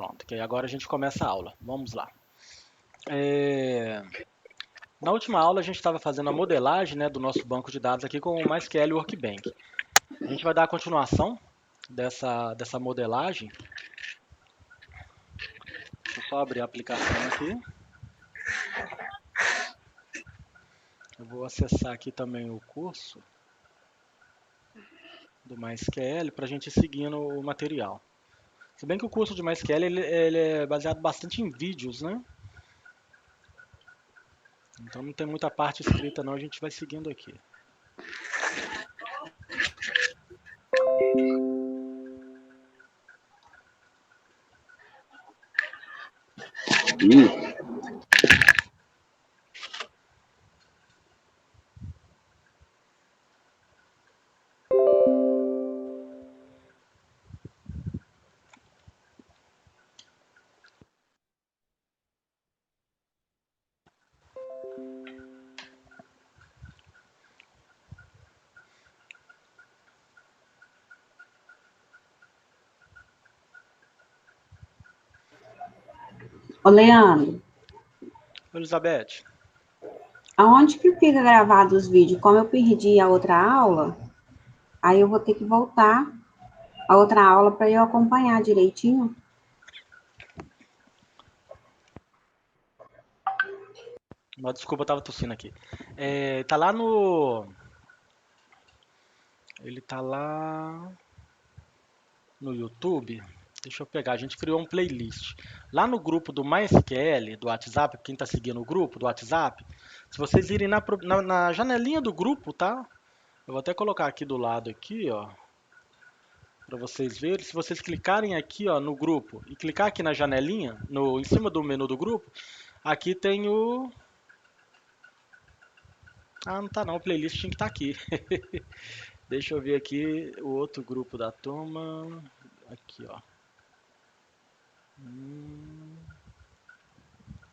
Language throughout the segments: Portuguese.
Pronto, que agora a gente começa a aula. Vamos lá. É, Na última aula a gente estava fazendo a modelagem, né, do nosso banco de dados aqui com o MySQL Workbench. A gente vai dar a continuação dessa modelagem. Deixa eu só abrir a aplicação aqui. Eu vou acessar aqui também o curso do MySQL para a gente ir seguindo o material. Se bem que o curso de MySQL ele é baseado bastante em vídeos, né? Então não tem muita parte escrita não, a gente vai seguindo aqui. Ô, Leandro, Elizabeth, aonde que fica gravado os vídeos? Como eu perdi a outra aula, aí eu vou ter que voltar a outra aula para eu acompanhar direitinho. desculpa, eu tava tossindo aqui. Tá lá no. Ele tá lá no YouTube. Deixa eu pegar, a gente criou um playlist. Lá no grupo do MySQL, do WhatsApp, quem tá seguindo o grupo do WhatsApp, se vocês irem na janelinha do grupo, tá? Eu vou até colocar aqui do lado aqui, ó, para vocês verem. Se vocês clicarem aqui, ó, no grupo e clicar aqui na janelinha, em cima do menu do grupo, aqui tem o. Ah, não tá não, o playlist tinha que estar aqui. Deixa eu ver aqui o outro grupo da turma. Aqui, ó.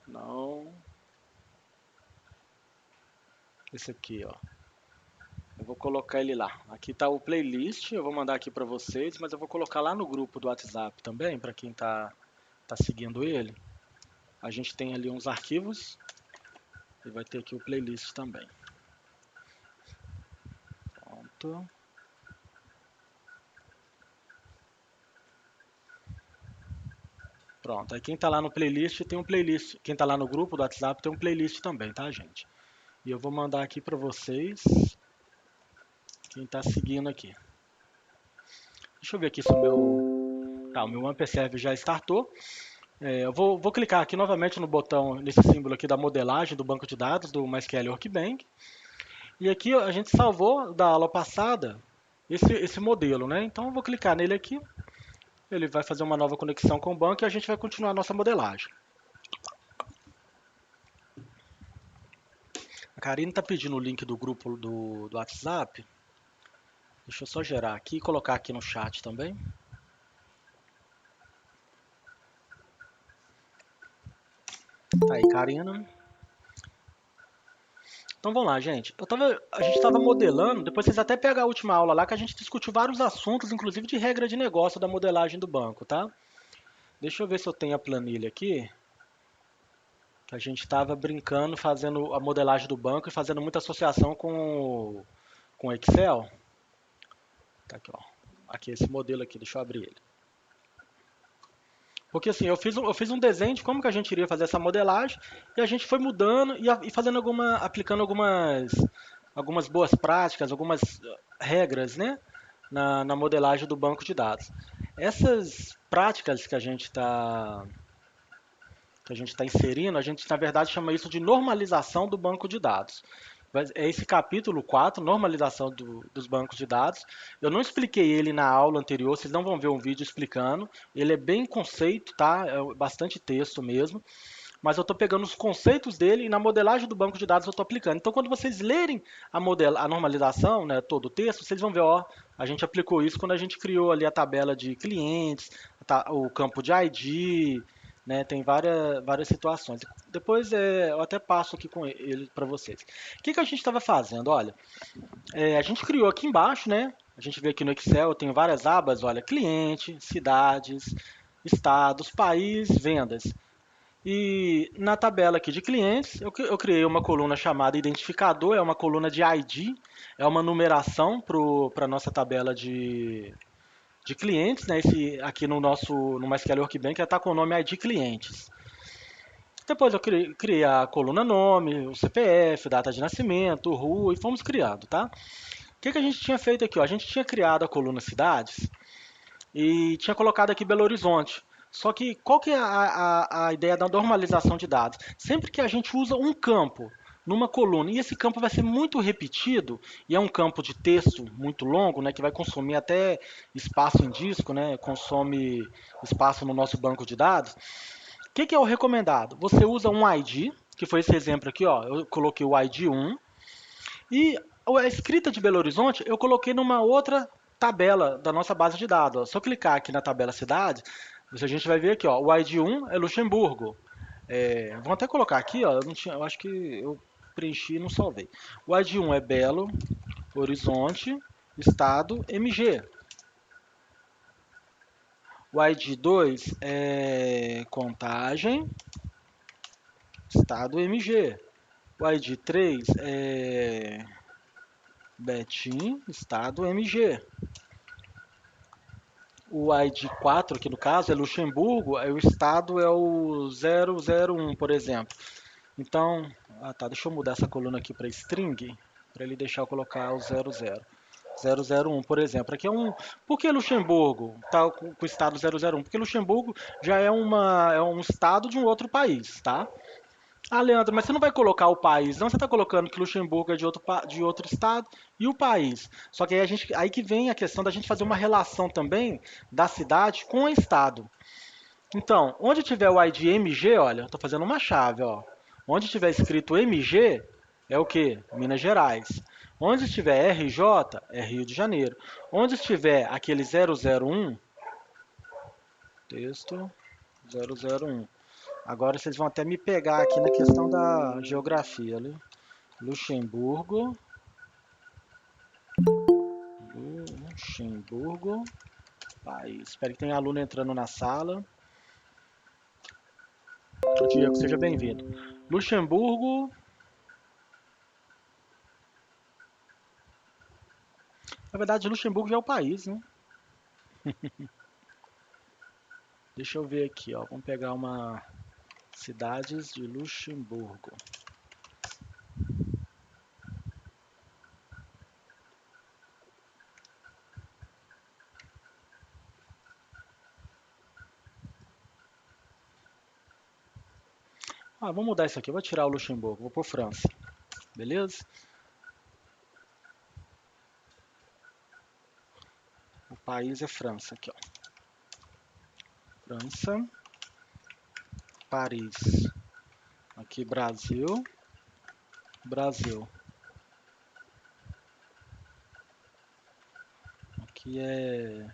Não. Esse aqui, ó. Eu vou colocar ele lá. Aqui tá o playlist, eu vou mandar aqui para vocês, mas eu vou colocar lá no grupo do WhatsApp também, para quem tá seguindo ele. A gente tem ali uns arquivos e vai ter aqui o playlist também. Pronto. Pronto. Aí quem tá lá no playlist tem um playlist. Quem tá lá no grupo do WhatsApp tem um playlist também, tá, gente? E eu vou mandar aqui para vocês, quem tá seguindo aqui. Deixa eu ver aqui se o meu. Tá, o meu AmperServe já startou. Eu vou clicar aqui novamente no botão, nesse símbolo aqui da modelagem do banco de dados do MySQL Workbench. E aqui ó, a gente salvou da aula passada esse modelo, né? Então eu vou clicar nele aqui. Ele vai fazer uma nova conexão com o banco e a gente vai continuar a nossa modelagem. A Karine está pedindo o link do grupo do WhatsApp. Deixa eu só gerar aqui e colocar aqui no chat também. Tá aí, Karina. Então vamos lá, gente. A gente estava modelando, depois vocês até pegam a última aula lá que a gente discutiu vários assuntos, inclusive de regra de negócio da modelagem do banco, tá? Deixa eu ver se eu tenho a planilha aqui. Que a gente estava brincando, fazendo a modelagem do banco e fazendo muita associação com o Excel. Tá aqui, ó. Aqui esse modelo aqui, deixa eu abrir ele. Porque assim, eu fiz um desenho de como que a gente iria fazer essa modelagem e a gente foi mudando e fazendo aplicando algumas boas práticas, algumas regras, né, na modelagem do banco de dados. Essas práticas que a gente está inserindo, a gente na verdade chama isso de normalização do banco de dados. É esse capítulo 4, normalização dos bancos de dados. Eu não expliquei ele na aula anterior, vocês não vão ver um vídeo explicando. Ele é bem conceito, tá? É bastante texto mesmo. Mas eu estou pegando os conceitos dele e na modelagem do banco de dados eu estou aplicando. Então, quando vocês lerem a normalização, né, todo o texto, vocês vão ver, ó, a gente aplicou isso quando a gente criou ali a tabela de clientes, o campo de ID, né, tem várias situações. Depois eu até passo aqui com ele para vocês. O que a gente estava fazendo? Olha, a gente criou aqui embaixo, né? A gente vê aqui no Excel, eu tenho várias abas, olha, cliente, cidades, estados, país, vendas. E na tabela aqui de clientes, eu criei uma coluna chamada identificador, é uma coluna de ID, é uma numeração para a nossa tabela de clientes, né? Esse aqui no MySQL Workbench está com o nome ID clientes. Depois eu criei a coluna nome, o CPF, data de nascimento, rua e fomos criando, tá? O que a gente tinha feito aqui? Ó? A gente tinha criado a coluna cidades e tinha colocado aqui Belo Horizonte. Só que qual que é a ideia da normalização de dados? Sempre que a gente usa um campo numa coluna, e esse campo vai ser muito repetido, e é um campo de texto muito longo, né, que vai consumir até espaço em disco, né, consome espaço no nosso banco de dados, o que é o recomendado? Você usa um ID, que foi esse exemplo aqui, ó, eu coloquei o ID 1, e a escrita de Belo Horizonte eu coloquei numa outra tabela da nossa base de dados. Ó. Se eu clicar aqui na tabela cidade, a gente vai ver aqui, ó, o ID 1 é Luxemburgo. Vamos até colocar aqui, ó, eu acho que eu preenchi e não salvei. O ID 1 é Belo Horizonte, estado MG. O ID 2 é Contagem, estado MG. O ID 3 é Betim, estado MG. O ID 4, aqui no caso, é Luxemburgo, aí o estado é o 001, por exemplo. Então, deixa eu mudar essa coluna aqui para string, para ele deixar eu colocar o 00. 001, por exemplo. Aqui é um. Por que Luxemburgo está com o estado 001? Porque Luxemburgo já é um estado de um outro país, tá? Ah, Leandro, mas você não vai colocar o país, não? Você está colocando que Luxemburgo é de outro estado e o país. Só que aí que vem a questão da gente fazer uma relação também da cidade com o estado. Então, onde tiver o ID MG, olha, eu estou fazendo uma chave, ó. Onde tiver escrito MG, é o que? Minas Gerais. Onde estiver RJ, é Rio de Janeiro. Onde estiver aquele 001, texto 001. Agora vocês vão até me pegar aqui na questão da geografia. Né? Luxemburgo. Luxemburgo. País. Espero que tenha aluno entrando na sala. Diego, seja bem-vindo. Luxemburgo. Na verdade, Luxemburgo já é o país, né? Deixa eu ver aqui, ó. Vamos pegar uma cidades de Luxemburgo. Vamos mudar isso aqui. Eu vou tirar o Luxemburgo. Vou pôr França. Beleza? O país é França aqui, ó. França. Paris. Aqui Brasil. Brasil. Aqui é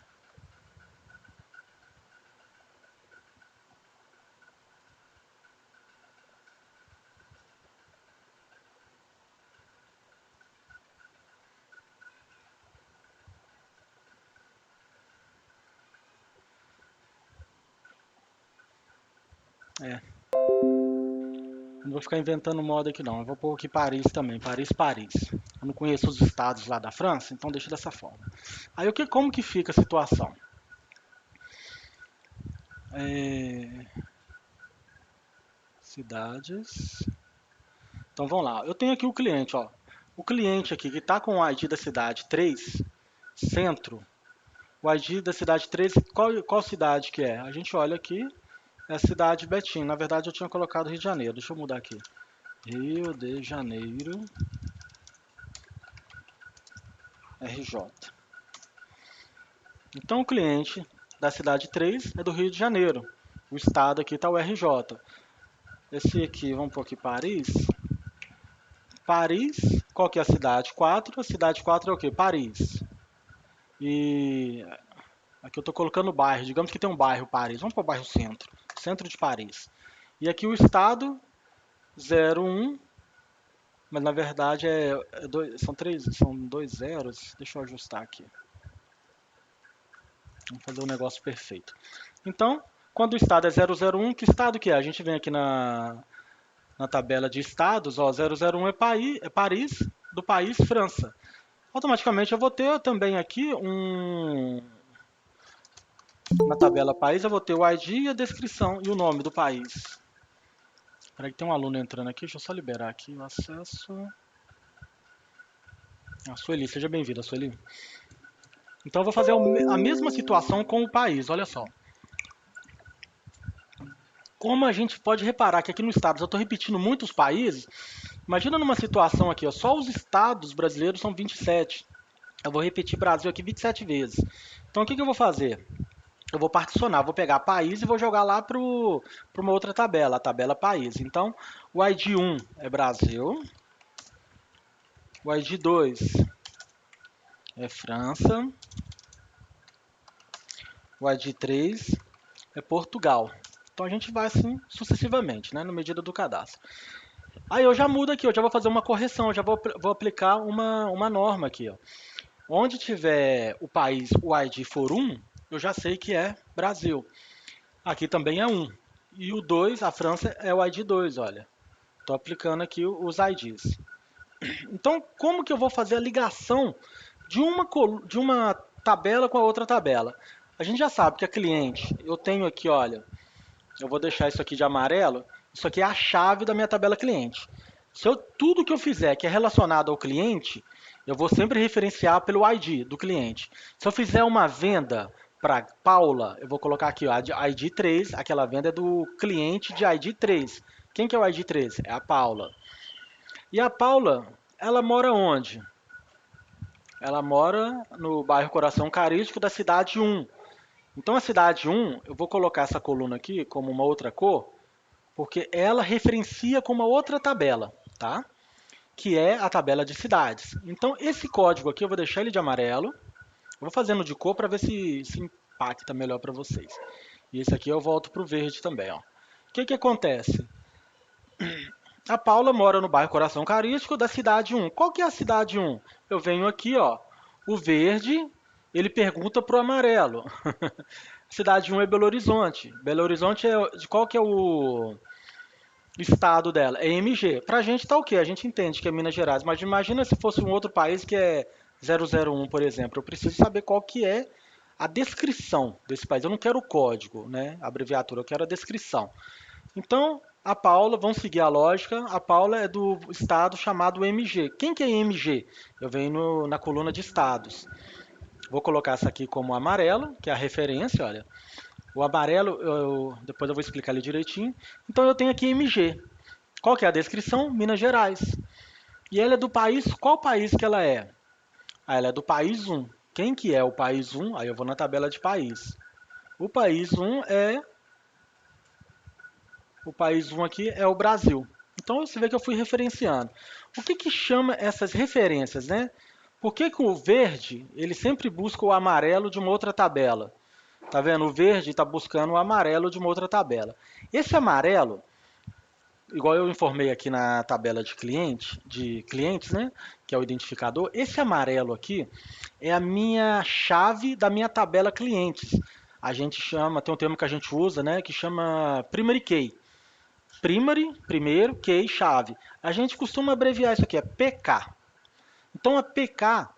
não vou ficar inventando moda aqui não. Eu vou pôr aqui Paris também. Paris, Paris. Eu não conheço os estados lá da França, então deixa dessa forma. Aí como que fica a situação? Cidades. Então vamos lá. Eu tenho aqui o cliente, ó. O cliente aqui que está com o ID da cidade 3, centro. O ID da cidade 3, qual cidade que é? A gente olha aqui, é a cidade Betim. Na verdade eu tinha colocado Rio de Janeiro. Deixa eu mudar aqui. Rio de Janeiro, RJ. Então o cliente da cidade 3 é do Rio de Janeiro. O estado aqui está o RJ. Esse aqui, vamos pôr aqui Paris. Paris, qual que é a cidade 4? A cidade 4 é o quê? Paris. E aqui eu estou colocando bairro. Digamos que tem um bairro Paris. Vamos para o bairro Centro. Centro de Paris. E aqui o estado 01. Mas na verdade são dois zeros. Deixa eu ajustar aqui. Vamos fazer um negócio perfeito. Então, Quando o estado é 001, que estado que é? A gente vem aqui na tabela de estados, ó, 001 é Paris, do país França. Automaticamente eu vou ter também aqui na tabela país, eu vou ter o ID e a descrição e o nome do país. Espera que tem um aluno entrando aqui, deixa eu só liberar aqui o acesso. A Sueli, seja bem-vinda, Sueli. Então eu vou fazer a mesma situação com o país, olha só. Como a gente pode reparar que aqui no estados eu estou repetindo muitos países, imagina numa situação aqui, ó, só os estados brasileiros são 27. Eu vou repetir Brasil aqui 27 vezes. Então o que eu vou fazer? Eu vou particionar, vou pegar país e vou jogar lá para uma outra tabela, a tabela país. Então, o ID 1 é Brasil, o ID 2 é França, o ID 3 é Portugal. Então a gente vai assim sucessivamente, né, na medida do cadastro. Aí eu já mudo aqui, eu já vou fazer uma correção, eu já vou aplicar uma norma aqui. Ó. Onde tiver o país, o ID for 1, eu já sei que é Brasil. Aqui também é 1. E o 2, a França, é o ID 2, olha. Estou aplicando aqui os IDs. Então, como que eu vou fazer a ligação de uma tabela com a outra tabela? A gente já sabe que a cliente, eu tenho aqui, olha, eu vou deixar isso aqui de amarelo, isso aqui é a chave da minha tabela cliente. Tudo que eu fizer que é relacionado ao cliente, eu vou sempre referenciar pelo ID do cliente. Se eu fizer uma venda para Paula, eu vou colocar aqui ó, ID 3, aquela venda é do cliente de ID 3. Quem que é o ID 3? É a Paula. E a Paula, ela mora onde? Ela mora no bairro Coração Carístico da cidade 1. Então a cidade 1, eu vou colocar essa coluna aqui como uma outra cor, porque ela referencia com uma outra tabela, tá? Que é a tabela de cidades. Então esse código aqui eu vou deixar ele de amarelo, eu vou fazendo de cor para ver se impacta melhor para vocês. E esse aqui eu volto para o verde também. Ó. O que acontece? A Paula mora no bairro Coração Carístico da cidade 1. Qual que é a cidade 1? Eu venho aqui, ó, o verde, ele pergunta pro amarelo. Cidade 1 é Belo Horizonte. Belo Horizonte é de qual que é o estado dela? É MG. Pra gente tá o quê? A gente entende que é Minas Gerais, mas imagina se fosse um outro país que é 001, por exemplo. Eu preciso saber qual que é a descrição desse país. Eu não quero o código, né? A abreviatura, eu quero a descrição. Então, a Paula, vamos seguir a lógica, a Paula é do estado chamado MG. Quem que é MG? Eu venho na coluna de estados. Vou colocar essa aqui como amarelo, que é a referência, olha. O amarelo, depois eu vou explicar ali direitinho. Então eu tenho aqui MG. Qual que é a descrição? Minas Gerais. E ela é do país, qual país que ela é? Ah, ela é do país 1. Quem que é o país 1? Aí eu vou na tabela de país. O país 1 é O país 1 aqui é o Brasil. Então você vê que eu fui referenciando. O que que chama essas referências, né? Por que que o verde, ele sempre busca o amarelo de uma outra tabela? Tá vendo? O verde está buscando o amarelo de uma outra tabela. Esse amarelo, igual eu informei aqui na tabela de clientes, né? Que é o identificador. Esse amarelo aqui é a minha chave da minha tabela clientes. A gente chama, tem um termo que a gente usa, né? Que chama primary key. Primary, primeiro, key, chave. A gente costuma abreviar isso aqui, é PK. Então a PK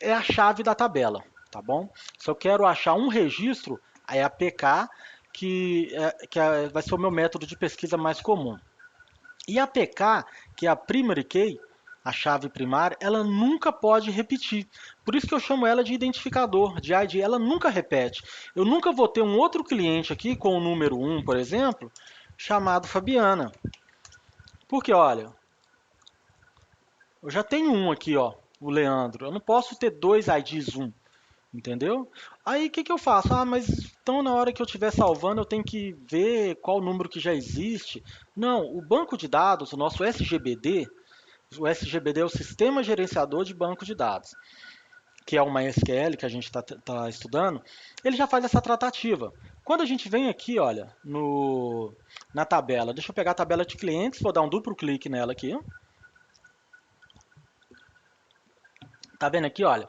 é a chave da tabela, tá bom? Se eu quero achar um registro, aí é a PK, vai ser o meu método de pesquisa mais comum. E a PK, que é a primary key, a chave primária, ela nunca pode repetir. Por isso que eu chamo ela de identificador, de ID. Ela nunca repete. Eu nunca vou ter um outro cliente aqui com o número 1, por exemplo, chamado Fabiana. Porque, olha, eu já tenho um aqui, ó, o Leandro. Eu não posso ter dois IDs entendeu? Aí o que que eu faço? Ah, mas então na hora que eu estiver salvando eu tenho que ver qual número que já existe. Não, o banco de dados, o nosso SGBD, o SGBD é o Sistema Gerenciador de Banco de Dados, que é uma SQL que a gente está estudando, ele já faz essa tratativa. Quando a gente vem aqui, olha, na tabela, deixa eu pegar a tabela de clientes, vou dar um duplo clique nela aqui. Tá vendo aqui, olha?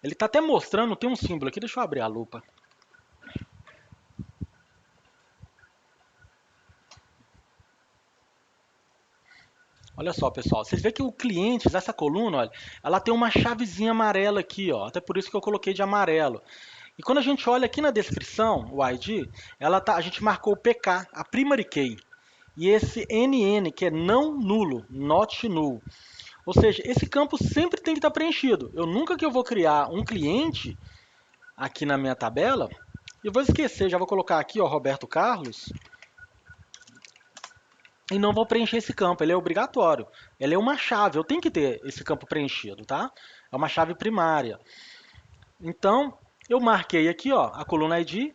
Ele está até mostrando, tem um símbolo aqui, deixa eu abrir a lupa. Olha só, pessoal, vocês veem que o clientes, essa coluna, olha, ela tem uma chavezinha amarela aqui, ó, até por isso que eu coloquei de amarelo. E quando a gente olha aqui na descrição, o ID, a gente marcou o PK, a primary key, e esse NN, que é não nulo, not null. Ou seja, esse campo sempre tem que estar preenchido. Eu nunca que eu vou criar um cliente aqui na minha tabela, eu vou esquecer, já vou colocar aqui, ó, Roberto Carlos, e não vou preencher esse campo, ele é obrigatório. Ele é uma chave, eu tenho que ter esse campo preenchido, tá? É uma chave primária. Então, eu marquei aqui, ó, a coluna ID.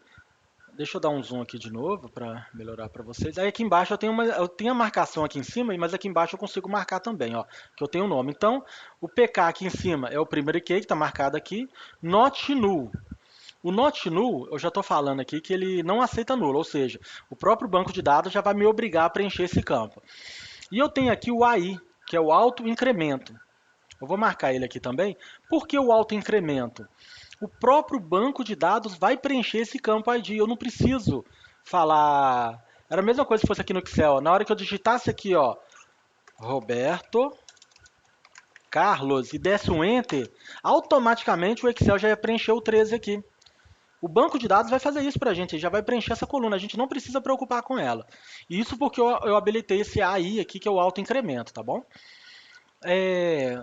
Deixa eu dar um zoom aqui de novo para melhorar para vocês. Aí aqui embaixo eu tenho a marcação aqui em cima, mas aqui embaixo eu consigo marcar também, ó, que eu tenho o nome. Então, o PK aqui em cima é o primeiro key que está marcado aqui, not null. O not null, eu já estou falando aqui que ele não aceita nulo, ou seja, o próprio banco de dados já vai me obrigar a preencher esse campo. E eu tenho aqui o AI, que é o auto-incremento. Eu vou marcar ele aqui também. Por que o auto-incremento? O próprio banco de dados vai preencher esse campo ID. Eu não preciso falar. Era a mesma coisa se fosse aqui no Excel. Na hora que eu digitasse aqui, ó, Roberto Carlos e desse um Enter, automaticamente o Excel já ia preencher o 13 aqui. O banco de dados vai fazer isso para a gente, ele já vai preencher essa coluna, a gente não precisa preocupar com ela. Isso porque eu habilitei esse AI aqui, que é o auto-incremento, tá bom?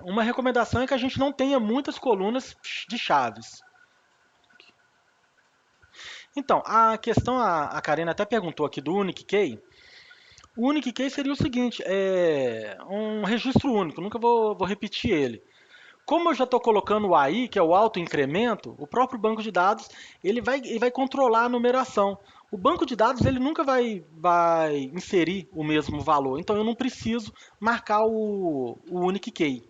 Uma recomendação é que a gente não tenha muitas colunas de chaves. Então, a questão, a Karina até perguntou aqui do Unique Key. O Unique Key seria o seguinte, é um registro único, nunca vou repetir ele. Como eu já estou colocando o AI, que é o auto-incremento, o próprio banco de dados ele vai controlar a numeração. O banco de dados ele nunca vai inserir o mesmo valor, então eu não preciso marcar o unique key,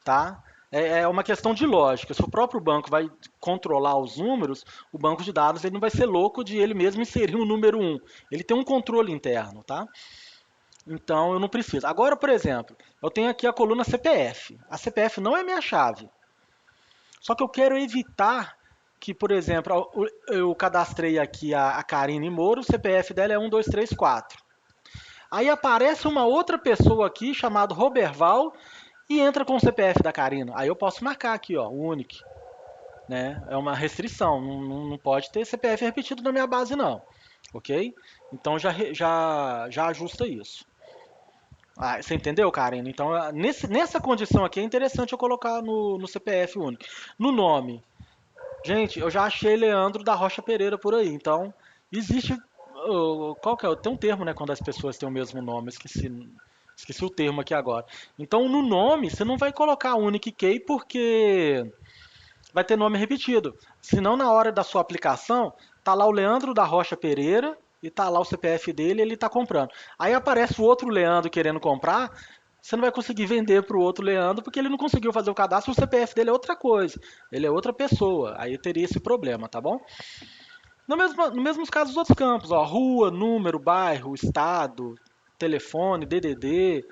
tá? É uma questão de lógica. Se o próprio banco vai controlar os números, o banco de dados ele não vai ser louco de ele mesmo inserir o número 1. Ele tem um controle interno, tá? Então eu não preciso. Agora, por exemplo, eu tenho aqui a coluna CPF. A CPF não é minha chave. Só que eu quero evitar que, por exemplo, eu cadastrei aqui a Karine Moro, o CPF dela é 1234. Aí aparece uma outra pessoa aqui chamada Roberval e entra com o CPF da Karina. Aí eu posso marcar aqui, ó, o único. Né? É uma restrição, não pode ter CPF repetido na minha base, não. Ok? Então já ajusta isso. Ah, você entendeu, Karen? Então, nessa condição aqui é interessante eu colocar no CPF único. No nome, gente, eu já achei Leandro da Rocha Pereira por aí. Então, existe. Qual que é? Tem um termo, né? Quando as pessoas têm o mesmo nome. Esqueci o termo aqui agora. Então, no nome, você não vai colocar Unique Key porque vai ter nome repetido. Senão, na hora da sua aplicação, tá lá o Leandro da Rocha Pereira e tá lá o CPF dele e ele tá comprando. Aí aparece o outro Leandro querendo comprar, você não vai conseguir vender para o outro Leandro porque ele não conseguiu fazer o cadastro, o CPF dele é outra coisa, ele é outra pessoa, aí teria esse problema, tá bom? No mesmo caso dos outros campos, ó, rua, número, bairro, estado, telefone, DDD,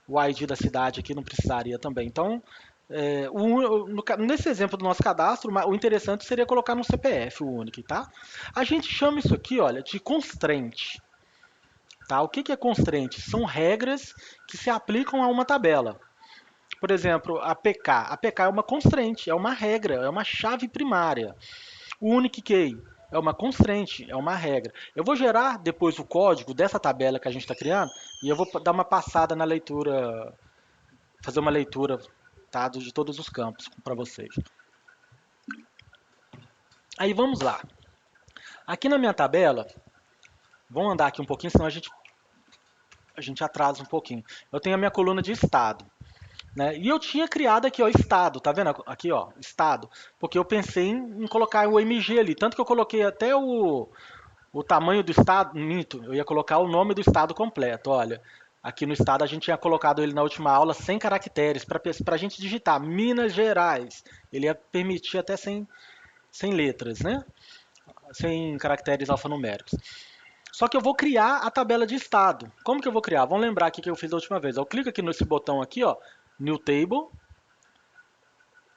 o ID da cidade aqui não precisaria também. Então, nesse exemplo do nosso cadastro, o interessante seria colocar no CPF o único, tá? A gente chama isso aqui, olha, de constraint. Tá? O que é constraint? São regras que se aplicam a uma tabela. Por exemplo, a PK. A PK é uma constraint, é uma regra, é uma chave primária. O unique key é uma constraint, é uma regra. Eu vou gerar depois o código dessa tabela que a gente está criando e eu vou dar uma passada na leitura, fazer uma leitura, tá, de todos os campos para vocês. Aí vamos lá. Aqui na minha tabela, vamos andar aqui um pouquinho, senão a gente atrasa um pouquinho. Eu tenho a minha coluna de estado. Né? E eu tinha criado aqui, ó, estado, tá vendo? Aqui, ó, estado. Porque eu pensei em colocar o MG ali. Tanto que eu coloquei até o tamanho do estado, minto, eu ia colocar o nome do estado completo. Olha, aqui no estado a gente tinha colocado ele na última aula sem caracteres, para a gente digitar Minas Gerais. Ele ia permitir até sem letras, né? Sem caracteres alfanuméricos. Só que eu vou criar a tabela de estado. Como que eu vou criar? Vamos lembrar aqui que eu fiz da última vez. Eu clico aqui nesse botão aqui, ó, New Table.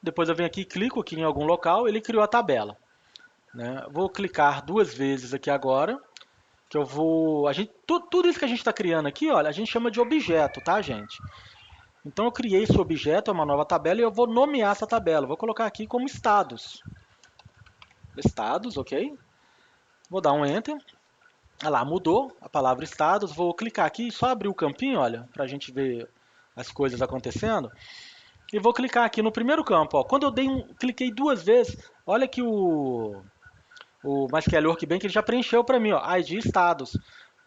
Depois eu venho aqui e clico aqui em algum local, ele criou a tabela. Né? Vou clicar duas vezes aqui agora. que eu vou, tudo isso que a gente está criando aqui, olha, a gente chama de objeto, tá, gente? Então eu criei esse objeto, é uma nova tabela, e eu vou nomear essa tabela. Vou colocar aqui como estados. Estados, ok? Vou dar um Enter. Olha lá, mudou a palavra estados. Vou clicar aqui e só abrir o campinho, olha, para a gente ver as coisas acontecendo. E vou clicar aqui no primeiro campo. Ó. Quando eu cliquei duas vezes, olha que o MySQL Workbench ele já preencheu para mim, ó, ID estados.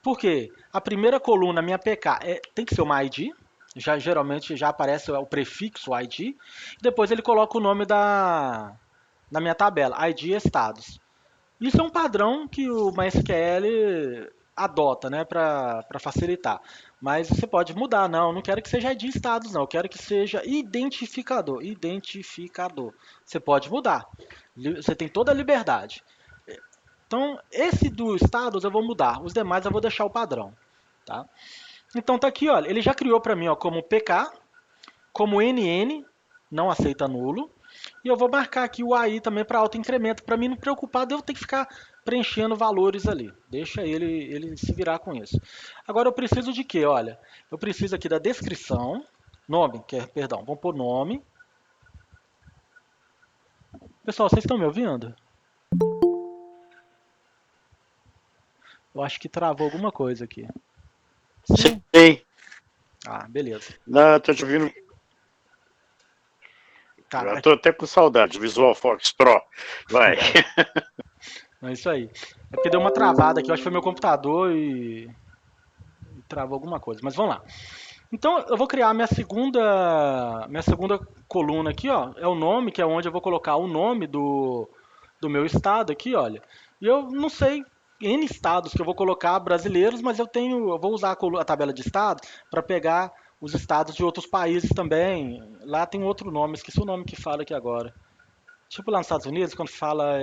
Por quê? A primeira coluna, minha PK, tem que ser uma ID. Geralmente já aparece o prefixo ID. Depois ele coloca o nome da minha tabela, ID estados. Isso é um padrão que o MySQL adota, né, para facilitar. Mas você pode mudar, não quero que seja ID estados, não, eu quero que seja identificador, identificador. Você pode mudar, você tem toda a liberdade. Então, esse do estados eu vou mudar, os demais eu vou deixar o padrão, tá? Então tá aqui, olha, ele já criou para mim, ó, como PK, como NN, não aceita nulo, e eu vou marcar aqui o AI também para autoincremento, para mim não preocupar de eu ter que ficar preenchendo valores ali. Deixa ele se virar com isso. Agora eu preciso de quê? Olha, eu preciso aqui da descrição, nome, perdão, vamos pôr nome. Pessoal, vocês estão me ouvindo? Eu acho que travou alguma coisa aqui. Sim. Ah, beleza. Não, tô te ouvindo. Tá, eu tô até com saudade, Visual Fox Pro. Vai. É isso aí. É porque deu uma travada aqui, eu acho que foi meu computador e travou alguma coisa. Mas vamos lá. Então eu vou criar minha segunda coluna aqui, ó. É o nome, que é onde eu vou colocar o nome do meu estado aqui, olha. E eu não sei N estados que eu vou colocar brasileiros, mas eu vou usar a tabela de estados para pegar os estados de outros países também. Lá tem outro nome, esqueci o nome que fala aqui agora. Tipo lá nos Estados Unidos, quando fala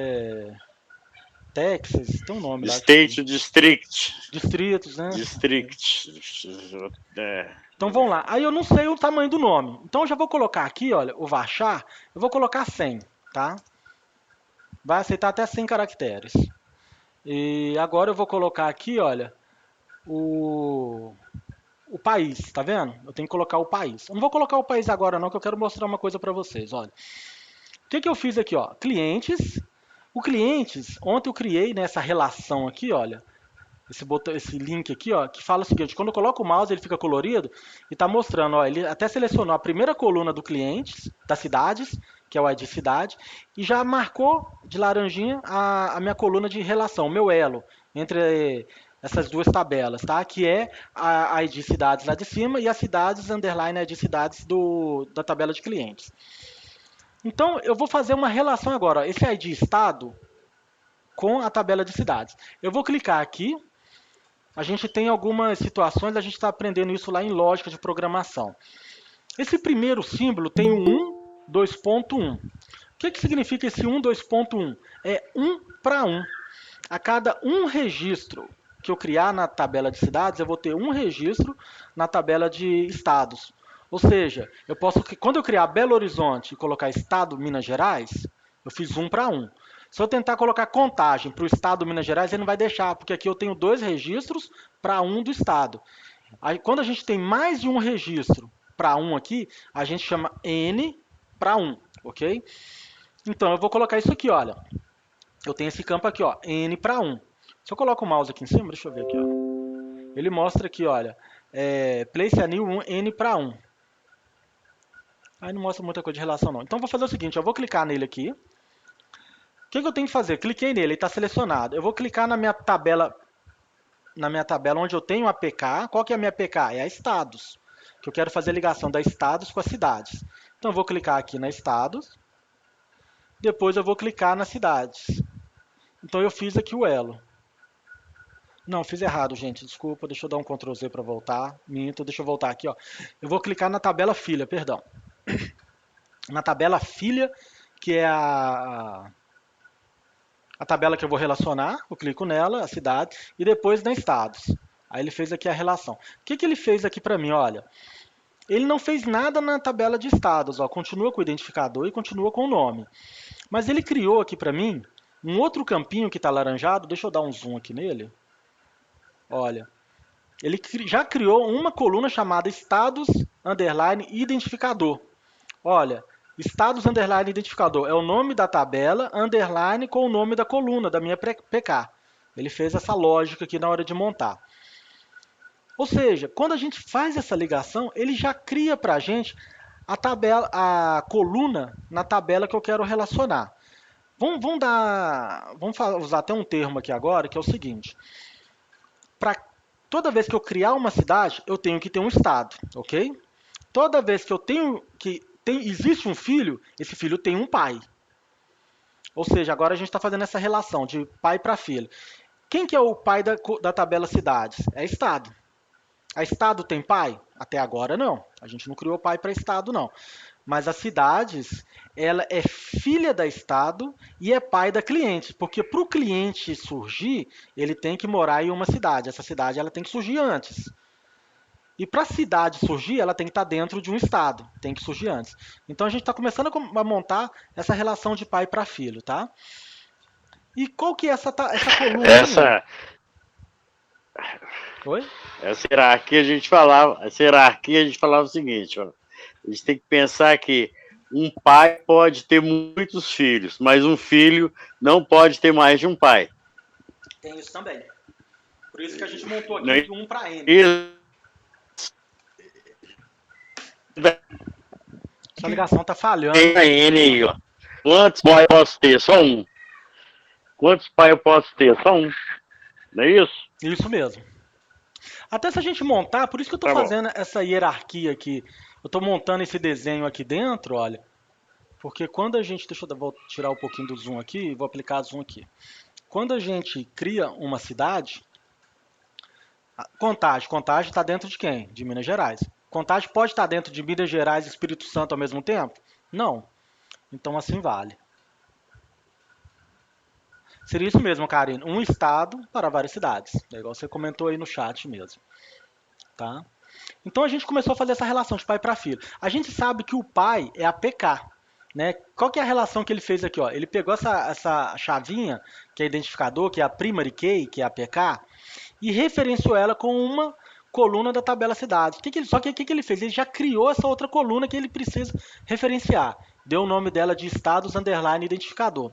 Texas, tem um nome lá. State, District. Distritos, né? District. Então vamos lá. Aí eu não sei o tamanho do nome. Então eu já vou colocar aqui, olha, o varchar, eu vou colocar 100, tá? Vai aceitar até 100 caracteres. E agora eu vou colocar aqui, olha, o país, tá vendo? Eu tenho que colocar o país. Eu não vou colocar o país agora não, que eu quero mostrar uma coisa para vocês, olha. O que eu fiz aqui, ó? Clientes. O clientes, ontem eu criei nessa relação aqui, olha, esse link aqui, ó, que fala o seguinte: quando eu coloco o mouse, ele fica colorido e está mostrando, ó, ele até selecionou a primeira coluna do clientes, das cidades, que é o ID cidade, e já marcou de laranjinha a minha coluna de relação, o meu elo entre essas duas tabelas, tá? Que é a ID cidades lá de cima e as cidades underline ID cidades da tabela de clientes. Então, eu vou fazer uma relação agora, ó, esse ID estado com a tabela de cidades. Eu vou clicar aqui. A gente tem algumas situações, a gente está aprendendo isso lá em lógica de programação. Esse primeiro símbolo tem o 1, 2.1. O que significa esse 1, 2.1? É 1 para 1. A cada um registro que eu criar na tabela de cidades, eu vou ter um registro na tabela de estados. Ou seja, eu posso, quando eu criar Belo Horizonte e colocar estado Minas Gerais, eu fiz 1 para 1. Se eu tentar colocar contagem para o estado Minas Gerais, ele não vai deixar, porque aqui eu tenho dois registros para um do estado. Aí, quando a gente tem mais de um registro para um aqui, a gente chama N para 1, ok? Então, eu vou colocar isso aqui, olha. Eu tenho esse campo aqui, ó, N para 1. Se eu coloco o mouse aqui em cima, deixa eu ver aqui, ó. Ele mostra aqui, olha, place a new N para 1. Aí não mostra muita coisa de relação, não. Então, eu vou fazer o seguinte, eu vou clicar nele aqui. O que eu tenho que fazer? Cliquei nele, ele está selecionado. Eu vou clicar na minha tabela onde eu tenho a PK. Qual que é a minha PK? É a estados. Que eu quero fazer a ligação da estados com as cidades. Então eu vou clicar aqui na estados. Depois eu vou clicar nas cidades. Então eu fiz aqui o elo. Não, fiz errado, gente. Desculpa, deixa eu dar um Ctrl Z para voltar. Minto, deixa eu voltar aqui, ó. Eu vou clicar na tabela filha, perdão. Na tabela filha, que é a tabela que eu vou relacionar, eu clico nela, a cidade, e depois na estados. Aí ele fez aqui a relação. O que ele fez aqui para mim? Olha, ele não fez nada na tabela de estados, ó, continua com o identificador e continua com o nome. Mas ele criou aqui para mim um outro campinho que está alaranjado, deixa eu dar um zoom aqui nele. olha, ele já criou uma coluna chamada status underline identificador. Olha, status underline identificador é o nome da tabela, underline com o nome da coluna da minha PK. Ele fez essa lógica aqui na hora de montar. Ou seja, quando a gente faz essa ligação, ele já cria para a gente a tabela, a coluna na tabela que eu quero relacionar. Vamos usar até um termo aqui agora, que é o seguinte. Para toda vez que eu criar uma cidade, eu tenho que ter um estado, ok? Toda vez que eu tenho que existe um filho, esse filho tem um pai. Ou seja, agora a gente está fazendo essa relação de pai para filho. Quem que é o pai da tabela cidades? É estado. A estado tem pai? Até agora não. A gente não criou pai para estado, não. Mas as cidades, ela é filha da estado e é pai da cliente. Porque para o cliente surgir, ele tem que morar em uma cidade. Essa cidade ela tem que surgir antes. E para a cidade surgir, ela tem que estar dentro de um estado, tem que surgir antes. Então a gente está começando a montar essa relação de pai para filho, tá? E qual que é essa coluna aqui? Essa, Oi? essa hierarquia a gente falava o seguinte, ó, a gente tem que pensar que um pai pode ter muitos filhos, mas um filho não pode ter mais de um pai. Tem isso também. Por isso que a gente montou Não aqui é de 1 para N. isso? Sua ligação tá falhando. Tem a N aí, ó. Quantos pais eu posso ter? Só um. Quantos pais eu posso ter? Só um. Não é isso? Isso mesmo. Até se a gente montar, por isso que eu estou Tá bom. fazendo essa hierarquia aqui. Eu estou montando esse desenho aqui dentro, olha. Porque quando a gente. Deixa eu vou tirar um pouquinho do zoom aqui e vou aplicar zoom aqui. Quando a gente cria uma cidade, Contagem está dentro de quem? De Minas Gerais. Contagem pode estar dentro de Minas Gerais e Espírito Santo ao mesmo tempo? Não. Então assim vale. Seria isso mesmo, Karine. Um estado para várias cidades. É igual você comentou aí no chat mesmo. Tá? Então a gente começou a fazer essa relação de pai para filho. A gente sabe que o pai é a PK. Né? Qual que é a relação que ele fez aqui? Ó? Ele pegou essa chavinha, que é identificador, que é a primary key, que é a PK, e referenciou ela com uma coluna da tabela cidades. Só que o que ele fez? Ele já criou essa outra coluna que ele precisa referenciar. Deu o nome dela de status underline identificador.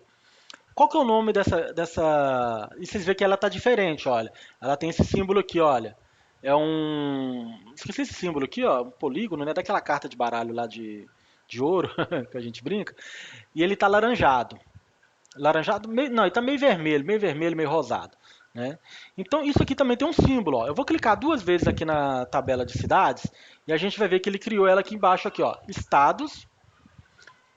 Qual que é o nome dessa... E vocês veem que ela está diferente, olha. Ela tem esse símbolo aqui, olha. É um... Esqueci esse símbolo aqui, ó. Um polígono, né? Daquela carta de baralho lá de ouro, que a gente brinca. E ele está laranjado. Laranjado? Não, ele está meio vermelho, meio rosado. Né? Então isso aqui também tem um símbolo. Ó. Eu vou clicar 2 vezes aqui na tabela de cidades e a gente vai ver que ele criou ela aqui embaixo, aqui, ó, estados,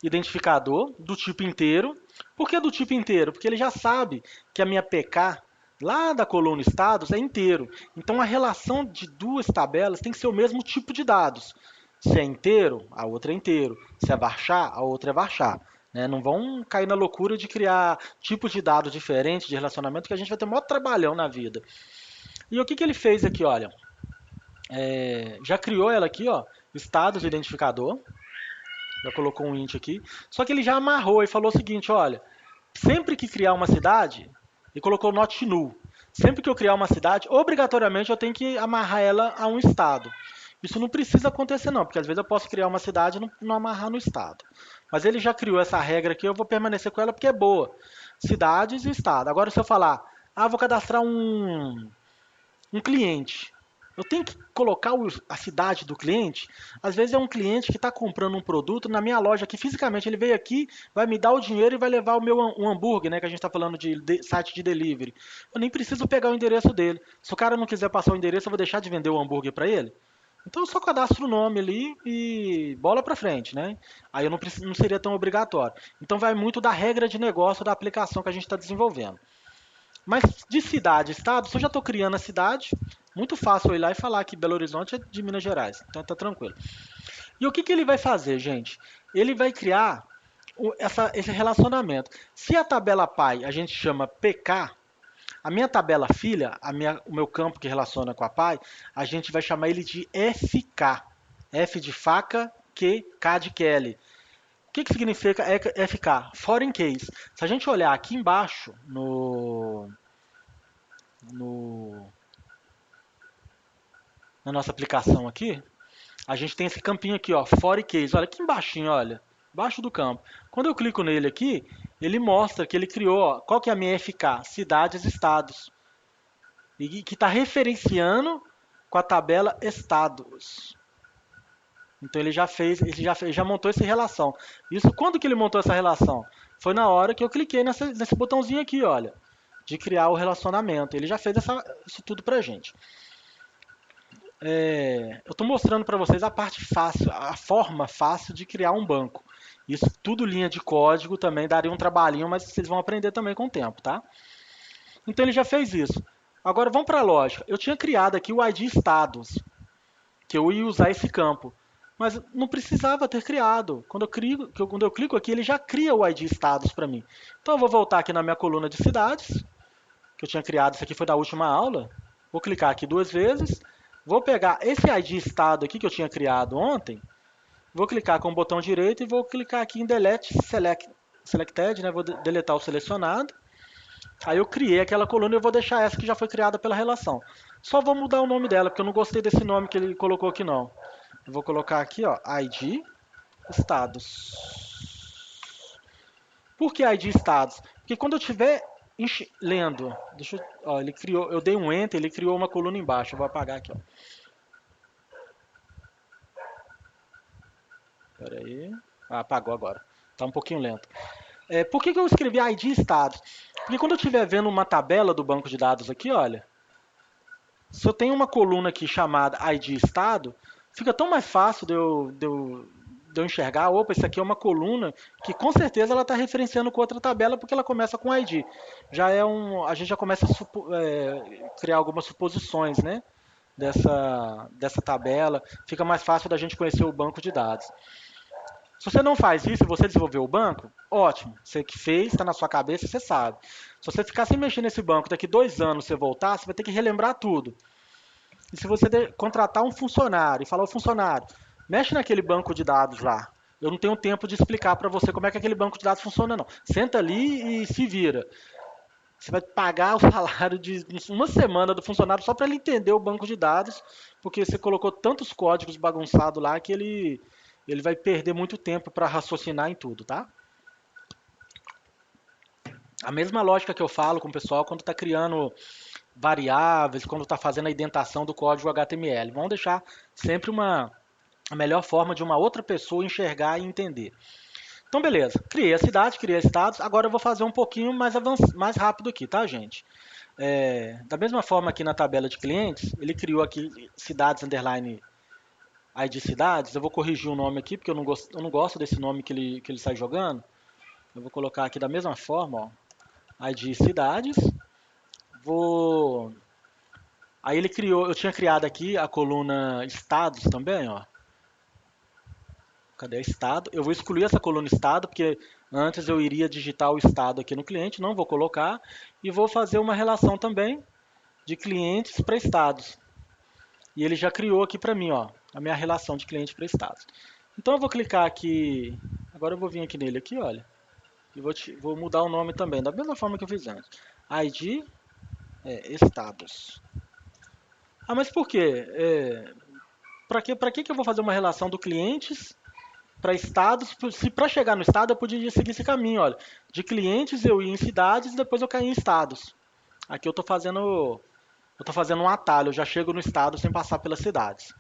identificador do tipo inteiro. Por que do tipo inteiro? Porque ele já sabe que a minha PK lá da coluna estados é inteiro. Então a relação de 2 tabelas tem que ser o mesmo tipo de dados. Se é inteiro, a outra é inteiro. Se é varchar, a outra é varchar. Né? Não vão cair na loucura de criar tipos de dados diferentes de relacionamento que a gente vai ter um maior trabalhão na vida. E o que ele fez aqui, olha? Já criou ela aqui, ó, status identificador. Já colocou um int aqui. Só que ele já amarrou e falou o seguinte, olha, sempre que criar uma cidade, e colocou not null. Sempre que eu criar uma cidade, obrigatoriamente eu tenho que amarrar ela a um estado. Isso não precisa acontecer não, porque às vezes eu posso criar uma cidade e não amarrar no estado. Mas ele já criou essa regra aqui, eu vou permanecer com ela porque é boa. Cidades e estado. Agora se eu falar, vou cadastrar um cliente. Eu tenho que colocar a cidade do cliente. Às vezes é um cliente que está comprando um produto na minha loja aqui fisicamente. Ele veio aqui, vai me dar o dinheiro e vai levar o meu um hambúrguer, né? Que a gente está falando de site de delivery. Eu nem preciso pegar o endereço dele. Se o cara não quiser passar o endereço, eu vou deixar de vender o hambúrguer para ele? Então eu só cadastro o nome ali e bola para frente, né? Aí eu não seria tão obrigatório. Então vai muito da regra de negócio da aplicação que a gente está desenvolvendo. Mas de cidade, estado, se eu já estou criando a cidade, muito fácil eu ir lá e falar que Belo Horizonte é de Minas Gerais. Então tá tranquilo. E o que ele vai fazer, gente? Ele vai criar esse relacionamento. Se a tabela pai a gente chama PK, a minha tabela filha, o meu campo que relaciona com a pai, a gente vai chamar ele de FK. F de faca, K de Kelly. O que significa FK? Foreign Case. Se a gente olhar aqui embaixo no na nossa aplicação aqui, a gente tem esse campinho aqui, ó, For Case. Olha aqui embaixinho, olha, embaixo do campo. Quando eu clico nele aqui, ele mostra que ele criou, ó, qual que é a minha FK? Cidades e estados. E que está referenciando com a tabela estados. Então ele já fez, já montou essa relação. Isso quando que ele montou essa relação? Foi na hora que eu cliquei nesse botãozinho aqui, olha, de criar o relacionamento. Ele já fez isso tudo pra gente. Eu estou mostrando para vocês a parte fácil, a forma fácil de criar um banco. Isso tudo linha de código também daria um trabalhinho, mas vocês vão aprender também com o tempo, tá? Então ele já fez isso. Agora vamos para a lógica. Eu tinha criado aqui o ID estados, que eu ia usar esse campo, mas não precisava ter criado. Quando eu clico aqui, ele já cria o ID estados para mim. Então eu vou voltar aqui na minha coluna de cidades, que eu tinha criado, isso aqui foi da última aula. Vou clicar aqui 2 vezes. Vou pegar esse ID estado aqui que eu tinha criado ontem, vou clicar com o botão direito e vou clicar aqui em Delete Selected, né? Vou deletar o selecionado. Aí eu criei aquela coluna e eu vou deixar essa que já foi criada pela relação. Só vou mudar o nome dela, porque eu não gostei desse nome que ele colocou aqui não. Eu vou colocar aqui, ó, ID estados. Por que ID estados? Porque quando eu estiver lendo, ó, ele criou, eu dei um enter, ele criou uma coluna embaixo. Eu vou apagar aqui, ó. Espera aí. Ah, apagou agora. Está um pouquinho lento. Por que eu escrevi ID estados? Porque quando eu estiver vendo uma tabela do banco de dados aqui, olha, se eu tenho uma coluna aqui chamada ID estado, fica tão mais fácil de eu enxergar, opa, isso aqui é uma coluna que com certeza ela está referenciando com outra tabela porque ela começa com ID. A gente já começa a criar algumas suposições, né? Dessa tabela, fica mais fácil da gente conhecer o banco de dados. Se você não faz isso e você desenvolveu o banco, ótimo. Você que fez, está na sua cabeça, você sabe. Se você ficar sem mexer nesse banco, daqui 2 anos você voltar, você vai ter que relembrar tudo. E se você contratar um funcionário e falar, ao funcionário, mexe naquele banco de dados lá. Eu não tenho tempo de explicar para você como é que aquele banco de dados funciona, não. Senta ali e se vira. Você vai pagar o salário de uma semana do funcionário só para ele entender o banco de dados, porque você colocou tantos códigos bagunçados lá que ele vai perder muito tempo para raciocinar em tudo, tá? A mesma lógica que eu falo com o pessoal quando está criando variáveis, quando está fazendo a indentação do código HTML. Vamos deixar sempre a melhor forma de uma outra pessoa enxergar e entender. Então, beleza. Criei a cidade, criei estados. Agora eu vou fazer um pouquinho mais rápido aqui, tá, gente? Da mesma forma aqui na tabela de clientes, ele criou aqui cidades underline ID cidades. Eu vou corrigir o nome aqui, porque eu não gosto desse nome que ele sai jogando. Eu vou colocar aqui da mesma forma, ó, ID cidades. Aí eu tinha criado aqui a coluna estados também, ó. Cadê estado? Eu vou excluir essa coluna estado, porque antes eu iria digitar o estado aqui no cliente, não vou colocar. E vou fazer uma relação também de clientes para estados. E ele já criou aqui para mim, ó, a minha relação de cliente para estados. Então eu vou clicar aqui, agora eu vou vir aqui nele aqui, olha. E vou mudar o nome também, da mesma forma que eu fiz antes. ID estados. Ah, mas por quê? Para que eu vou fazer uma relação do clientes para estados? Se para chegar no estado eu podia seguir esse caminho, olha. De clientes eu ia em cidades e depois eu caí em estados. Aqui eu estou fazendo um atalho, eu já chego no estado sem passar pelas cidades.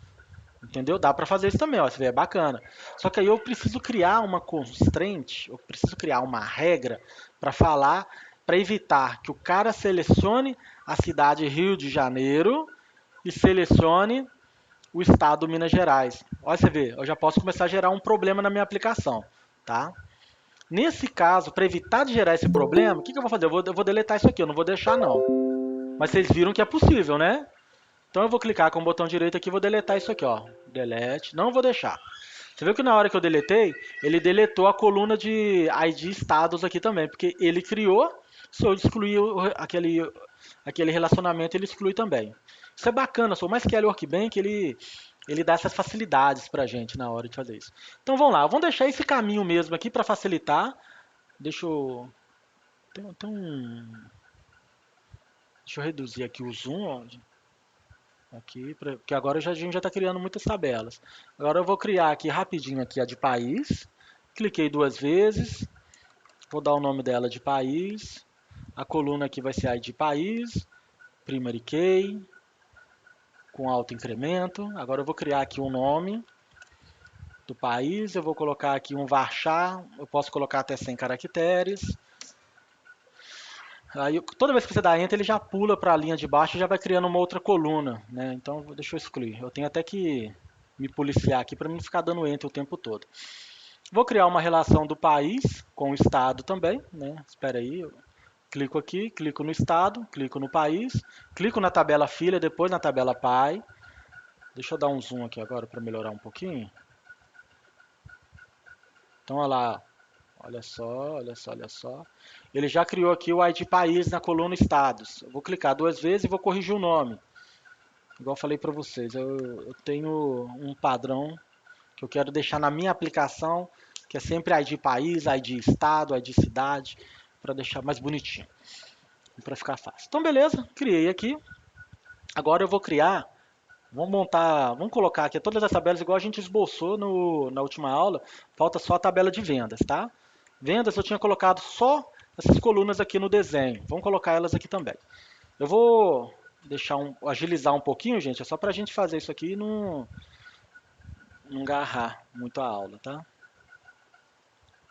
Entendeu? Dá para fazer isso também, ó, você vê, é bacana. Só que aí eu preciso criar uma constraint, eu preciso criar uma regra para falar, para evitar que o cara selecione a cidade Rio de Janeiro e selecione o estado Minas Gerais. Olha, você vê, eu já posso começar a gerar um problema na minha aplicação, tá? Nesse caso, para evitar de gerar esse problema, o que eu vou fazer? Eu vou deletar isso aqui, eu não vou deixar não. Mas vocês viram que é possível, né? Então eu vou clicar com o botão direito aqui e vou deletar isso aqui, ó. Delete, não vou deixar. Você viu que na hora que eu deletei, ele deletou a coluna de ID estados aqui também, porque ele criou, se eu excluir aquele relacionamento, ele exclui também. Isso é bacana, o MySQL Workbench, ele dá essas facilidades pra gente na hora de fazer isso. Então vamos lá, vamos deixar esse caminho mesmo aqui para facilitar. Deixa eu reduzir aqui o zoom, ó. Aqui, porque agora a gente já está criando muitas tabelas. Agora eu vou criar aqui rapidinho aqui a de país. Cliquei duas vezes. Vou dar o nome dela de país. A coluna aqui vai ser a de país. Primary key. Com alto incremento. Agora eu vou criar aqui um nome do país. Eu vou colocar aqui um varchar. Eu posso colocar até 100 caracteres. Aí, toda vez que você dá Enter, ele já pula para a linha de baixo e já vai criando uma outra coluna, né? Então, deixa eu excluir. Eu tenho até que me policiar aqui para não ficar dando Enter o tempo todo. Vou criar uma relação do país com o estado também, né? Espera aí, eu clico aqui, clico no estado, clico no país, clico na tabela filha, depois na tabela pai. Deixa eu dar um zoom aqui agora para melhorar um pouquinho. Então, olha lá, olha só, olha só, olha só. Ele já criou aqui o ID país na coluna estados. Eu vou clicar duas vezes e vou corrigir o nome. Igual eu falei para vocês, eu tenho um padrão que eu quero deixar na minha aplicação, que é sempre ID país, ID estado, ID cidade, para deixar mais bonitinho, para ficar fácil. Então, beleza, criei aqui. Agora eu vou criar, vamos colocar aqui todas as tabelas igual a gente esboçou na última aula. Falta só a tabela de vendas, tá? Vendas eu tinha colocado só essas colunas aqui no desenho. Vamos colocar elas aqui também. Eu vou agilizar um pouquinho, gente, é só para a gente fazer isso aqui e não agarrar muito a aula, tá?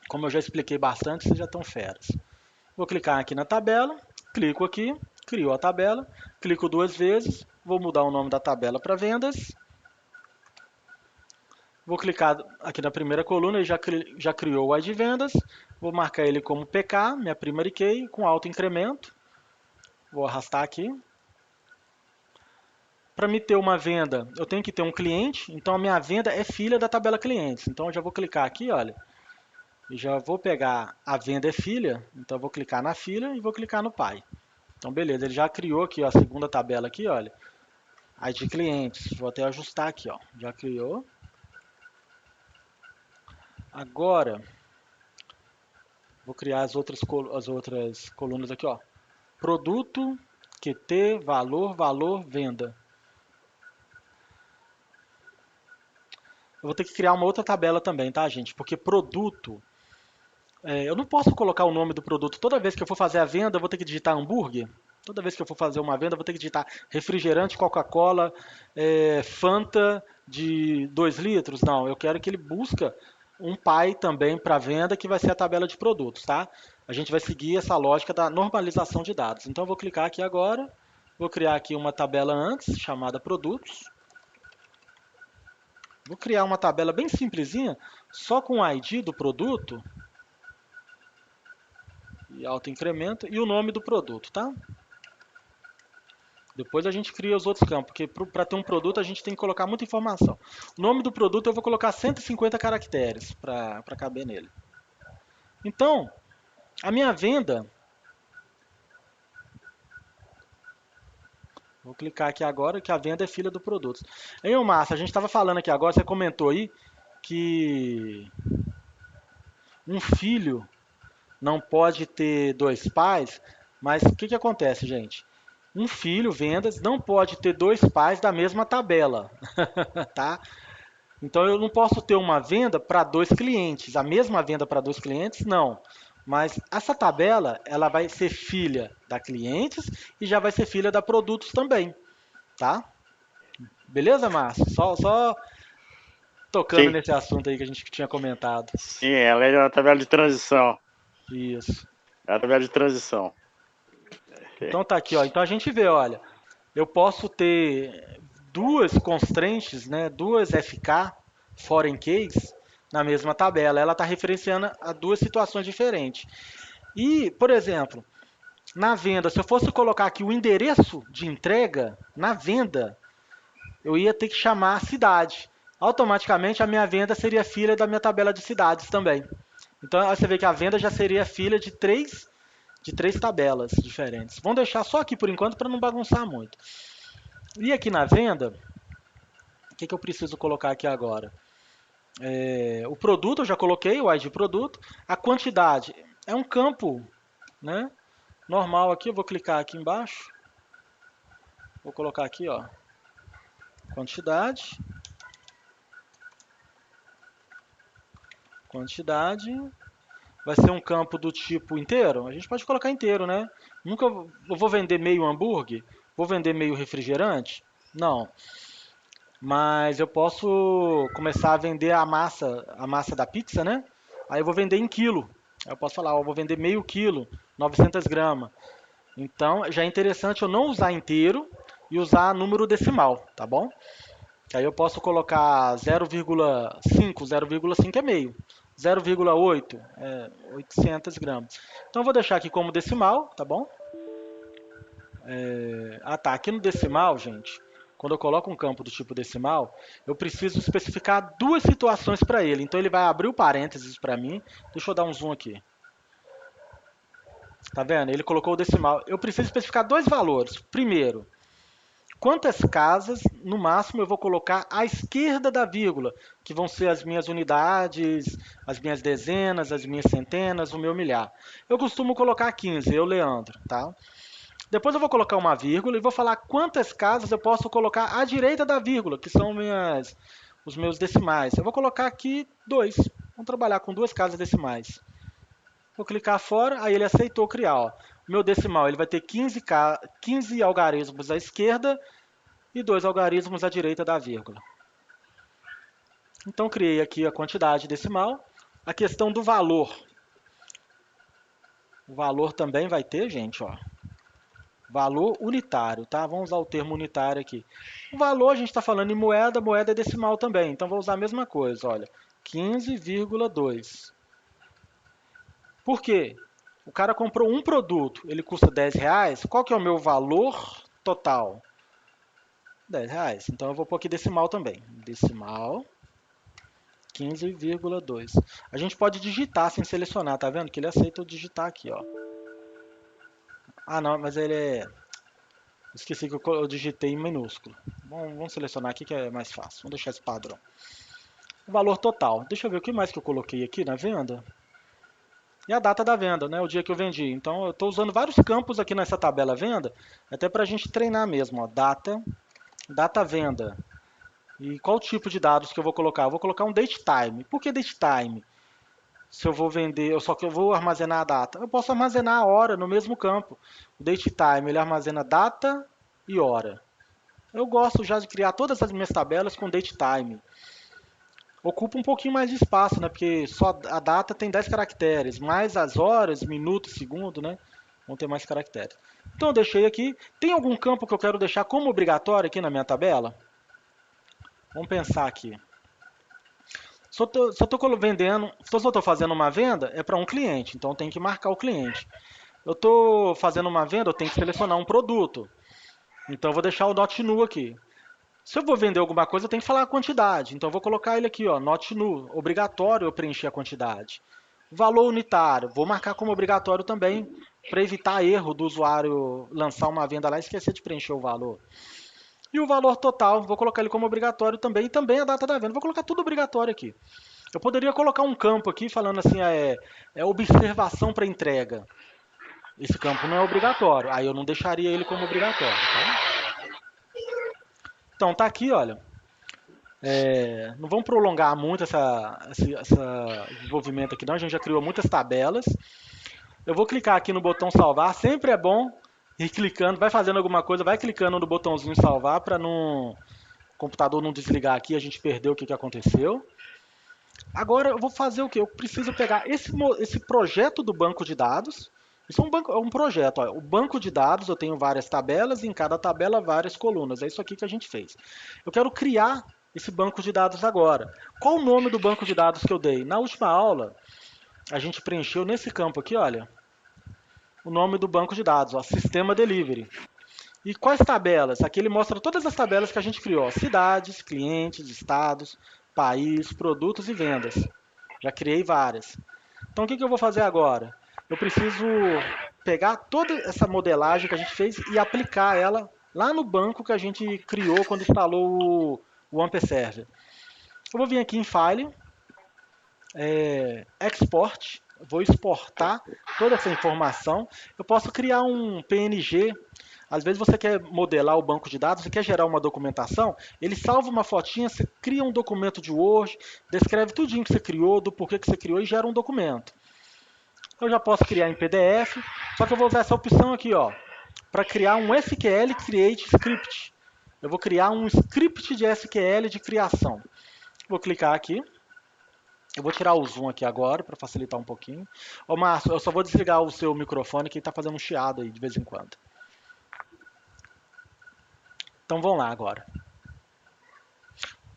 Como eu já expliquei bastante, vocês já estão feras. Vou clicar aqui na tabela, clico aqui, crio a tabela, clico duas vezes, vou mudar o nome da tabela para vendas. Vou clicar aqui na primeira coluna, ele já criou o ID vendas. Vou marcar ele como PK, minha primary key, com alto incremento. Vou arrastar aqui. Para me ter uma venda, eu tenho que ter um cliente, então a minha venda é filha da tabela clientes. Então eu já vou clicar aqui, olha, e já vou pegar a venda é filha, então eu vou clicar na filha e vou clicar no pai. Então beleza, ele já criou aqui ó, a segunda tabela aqui, olha, ID clientes. Vou até ajustar aqui, ó, já criou. Agora vou criar as outras colunas aqui, ó. Produto, QT, valor, valor, venda. Eu vou ter que criar uma outra tabela também, tá, gente? Porque produto, eu não posso colocar o nome do produto. Toda vez que eu for fazer a venda, eu vou ter que digitar hambúrguer. Toda vez que eu for fazer uma venda, eu vou ter que digitar refrigerante, Coca-Cola, Fanta de 2 litros. Não, eu quero que ele busque um pai também para venda, que vai ser a tabela de produtos, tá? A gente vai seguir essa lógica da normalização de dados. Então, eu vou clicar aqui agora, vou criar aqui uma tabela antes, chamada produtos. Vou criar uma tabela bem simplesinha, só com o ID do produto, e alto incremento, e o nome do produto, tá? Depois a gente cria os outros campos, porque para ter um produto a gente tem que colocar muita informação. O nome do produto eu vou colocar 150 caracteres para caber nele. Então, a minha venda, vou clicar aqui agora que a venda é filha do produto. Aí, Márcio, a gente estava falando aqui agora, você comentou aí que um filho não pode ter dois pais, mas o que acontece, gente? Um filho, vendas, não pode ter dois pais da mesma tabela, tá? Então eu não posso ter uma venda para dois clientes, a mesma venda para dois clientes, não. Mas essa tabela, ela vai ser filha da clientes e já vai ser filha da produtos também, tá? Beleza, Márcio? Só tocando Sim, nesse assunto aí que a gente tinha comentado. sim, ela é uma tabela de transição. Isso. É a tabela de transição. Então tá aqui, ó. Então a gente vê, olha, eu posso ter duas constraints, né, duas FK, foreign keys, na mesma tabela. Ela está referenciando a duas situações diferentes. E, por exemplo, na venda, se eu fosse colocar aqui o endereço de entrega, na venda, eu ia ter que chamar a cidade. Automaticamente a minha venda seria filha da minha tabela de cidades também. Então você vê que a venda já seria filha de três tabelas diferentes. Vamos deixar só aqui por enquanto para não bagunçar muito. E aqui na venda, o que eu preciso colocar aqui agora? O produto eu já coloquei, o ID produto. A quantidade é um campo, né, normal aqui. Eu vou clicar aqui embaixo. Vou colocar aqui, ó. quantidade, vai ser um campo do tipo inteiro? A gente pode colocar inteiro, né? Nunca eu vou vender meio hambúrguer? Vou vender meio refrigerante? Não. Mas eu posso começar a vender a massa da pizza, né? Aí eu vou vender em quilo. Aí eu posso falar, ó, eu vou vender meio quilo, 900 gramas. Então, já é interessante eu não usar inteiro e usar número decimal, tá bom? Aí eu posso colocar 0,5, 0,5 é meio. 0,8 é 800 gramas. Então eu vou deixar aqui como decimal, tá bom? Ah tá, aqui no decimal, gente, quando eu coloco um campo do tipo decimal, eu preciso especificar duas situações para ele. Então ele vai abrir o parênteses para mim. Deixa eu dar um zoom aqui. Tá vendo? Ele colocou o decimal. Eu preciso especificar dois valores. Primeiro, quantas casas, no máximo, eu vou colocar à esquerda da vírgula, que vão ser as minhas unidades, as minhas dezenas, as minhas centenas, o meu milhar. Eu costumo colocar 15, eu, Leandro, tá? Depois eu vou colocar uma vírgula e vou falar quantas casas eu posso colocar à direita da vírgula, que são os meus decimais. Eu vou colocar aqui 2. Vamos trabalhar com duas casas decimais. Vou clicar fora, aí ele aceitou criar. Ó. O meu decimal ele vai ter 15 algarismos à esquerda e 2 algarismos à direita da vírgula. Então criei aqui a quantidade decimal. A questão do valor. O valor também vai ter, gente, ó. Valor unitário, tá? Vamos usar o termo unitário aqui. O valor, a gente está falando em moeda, moeda é decimal também. Então, vou usar a mesma coisa, olha. 15,2. Por quê? O cara comprou um produto, ele custa R$10. Qual que é o meu valor total? R$10. Então, eu vou pôr aqui decimal também. Decimal, 15,2. A gente pode digitar sem selecionar, tá vendo? Que ele aceita eu digitar aqui, ó. Ah, não, mas ele é... Esqueci que eu digitei em minúsculo. Vamos selecionar aqui que é mais fácil. Vamos deixar esse padrão. O valor total. Deixa eu ver o que mais que eu coloquei aqui na venda. E a data da venda, né? O dia que eu vendi. Então, eu estou usando vários campos aqui nessa tabela venda, até para a gente treinar mesmo. Ó. Data venda. E qual tipo de dados que eu vou colocar? Eu vou colocar um date time. Por que date time? Se eu vou vender, só que eu vou armazenar a data. Eu posso armazenar a hora no mesmo campo. O date time, ele armazena data e hora. Eu gosto já de criar todas as minhas tabelas com date time. Ocupa um pouquinho mais de espaço, né? Porque só a data tem 10 caracteres, mais as horas, minuto, segundo, né? Vão ter mais caracteres. Então eu deixei aqui. Tem algum campo que eu quero deixar como obrigatório aqui na minha tabela? Vamos pensar aqui. Se eu estou vendendo, se eu estou fazendo uma venda, é para um cliente, então eu tenho que marcar o cliente. Eu estou fazendo uma venda, eu tenho que selecionar um produto. Então eu vou deixar o not nu aqui. Se eu vou vender alguma coisa, eu tenho que falar a quantidade. Então eu vou colocar ele aqui, ó, not nu, obrigatório eu preencher a quantidade. Valor unitário, vou marcar como obrigatório também, para evitar erro do usuário lançar uma venda lá e esquecer de preencher o valor. E o valor total, vou colocar ele como obrigatório também, e também a data da venda. Vou colocar tudo obrigatório aqui. Eu poderia colocar um campo aqui falando assim, é observação para entrega. Esse campo não é obrigatório, aí eu não deixaria ele como obrigatório, tá? Então, tá aqui, olha. Não vamos prolongar muito esse desenvolvimento aqui não, a gente já criou muitas tabelas. Eu vou clicar aqui no botão salvar, sempre é bom ir clicando, vai fazendo alguma coisa, vai clicando no botãozinho salvar para o computador não desligar aqui, a gente perdeu o que aconteceu. Agora eu vou fazer o que? Eu preciso pegar esse projeto do banco de dados. Isso é um projeto. Ó. O banco de dados, eu tenho várias tabelas e em cada tabela várias colunas. É isso aqui que a gente fez. Eu quero criar esse banco de dados agora. Qual o nome do banco de dados que eu dei? Na última aula, a gente preencheu nesse campo aqui, olha, o nome do banco de dados, ó, Sistema Delivery. E quais tabelas? Aqui ele mostra todas as tabelas que a gente criou. Ó, cidades, clientes, estados, país, produtos e vendas. Já criei várias. Então o que eu vou fazer agora? Eu preciso pegar toda essa modelagem que a gente fez e aplicar ela lá no banco que a gente criou quando instalou o Ampserver. Eu vou vir aqui em File, Export, vou exportar toda essa informação. Eu posso criar um PNG. Às vezes você quer modelar o banco de dados, você quer gerar uma documentação, ele salva uma fotinha, você cria um documento de Word, descreve tudinho que você criou, do porquê que você criou e gera um documento. Eu já posso criar em PDF, só que eu vou usar essa opção aqui, ó, para criar um SQL Create Script. Eu vou criar um script de SQL de criação. Vou clicar aqui. Eu vou tirar o zoom aqui agora para facilitar um pouquinho. Ô Márcio, eu só vou desligar o seu microfone que está fazendo um chiado aí de vez em quando. Então vamos lá agora.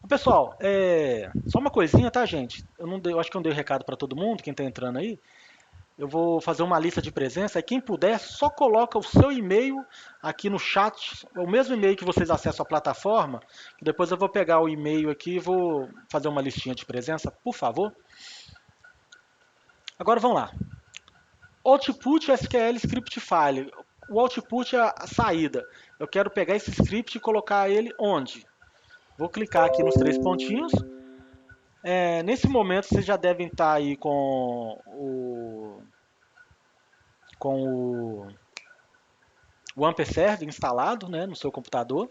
Pessoal, só uma coisinha, tá, gente? Eu acho que eu não dei recado para todo mundo, quem está entrando aí. Eu vou fazer uma lista de presença e quem puder, só coloca o seu e-mail aqui no chat, o mesmo e-mail que vocês acessam a plataforma, que depois eu vou pegar o e-mail aqui e vou fazer uma listinha de presença, por favor. Agora vamos lá. Output SQL Script File. O output é a saída. Eu quero pegar esse script e colocar ele onde? Vou clicar aqui nos 3 pontinhos. Nesse momento vocês já devem estar aí com o Amperserve instalado, né, no seu computador.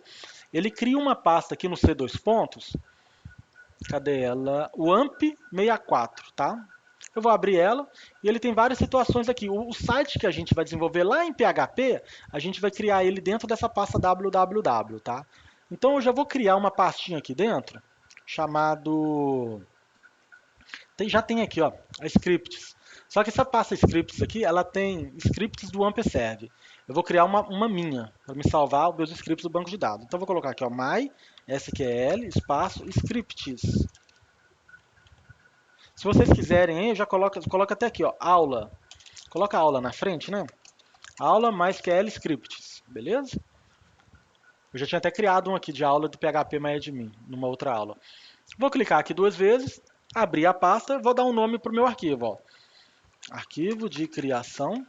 Ele cria uma pasta aqui no C2 pontos. Cadê ela? O AMP64, tá? Eu vou abrir ela e ele tem várias situações aqui. O site que a gente vai desenvolver lá em PHP, a gente vai criar ele dentro dessa pasta www, tá? Então eu já vou criar uma pastinha aqui dentro, chamado... Já tem aqui, ó, a scripts. Só que essa pasta scripts aqui, ela tem scripts do Amperserve. Eu vou criar uma minha, para me salvar os meus scripts do banco de dados. Então eu vou colocar aqui, ó, MySQL, espaço, scripts. Se vocês quiserem, eu já coloco até aqui, ó, aula. Coloca a aula na frente, né? Aula MySQL scripts, beleza? Eu já tinha até criado um aqui de aula do PHP MyAdmin, numa outra aula. Vou clicar aqui 2 vezes, abrir a pasta, vou dar um nome para o meu arquivo, ó. Arquivo de criação,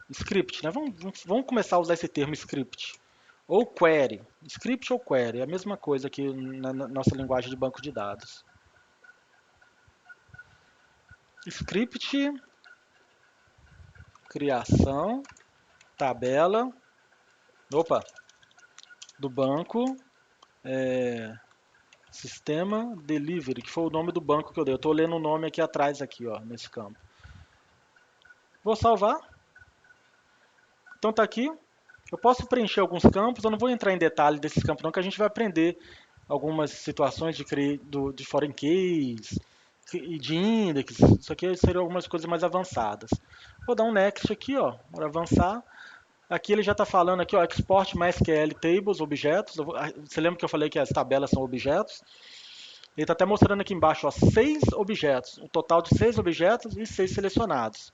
script, né? Vamos começar a usar esse termo script. Ou query. Script ou query, é a mesma coisa aqui na nossa linguagem de banco de dados. Script, criação, tabela, do banco, sistema delivery, que foi o nome do banco que eu dei. Eu estou lendo o nome aqui atrás, aqui, ó, nesse campo. Vou salvar. Então tá aqui. Eu posso preencher alguns campos, eu não vou entrar em detalhe desses campos não, que a gente vai aprender algumas situações de foreign keys, e de index. Isso aqui seriam algumas coisas mais avançadas. Vou dar um next aqui, ó, para avançar. Aqui ele já está falando aqui, ó, export MySQL tables, objetos. Você lembra que eu falei que as tabelas são objetos? Ele está até mostrando aqui embaixo, ó, 6 objetos, um total de 6 objetos e 6 selecionados.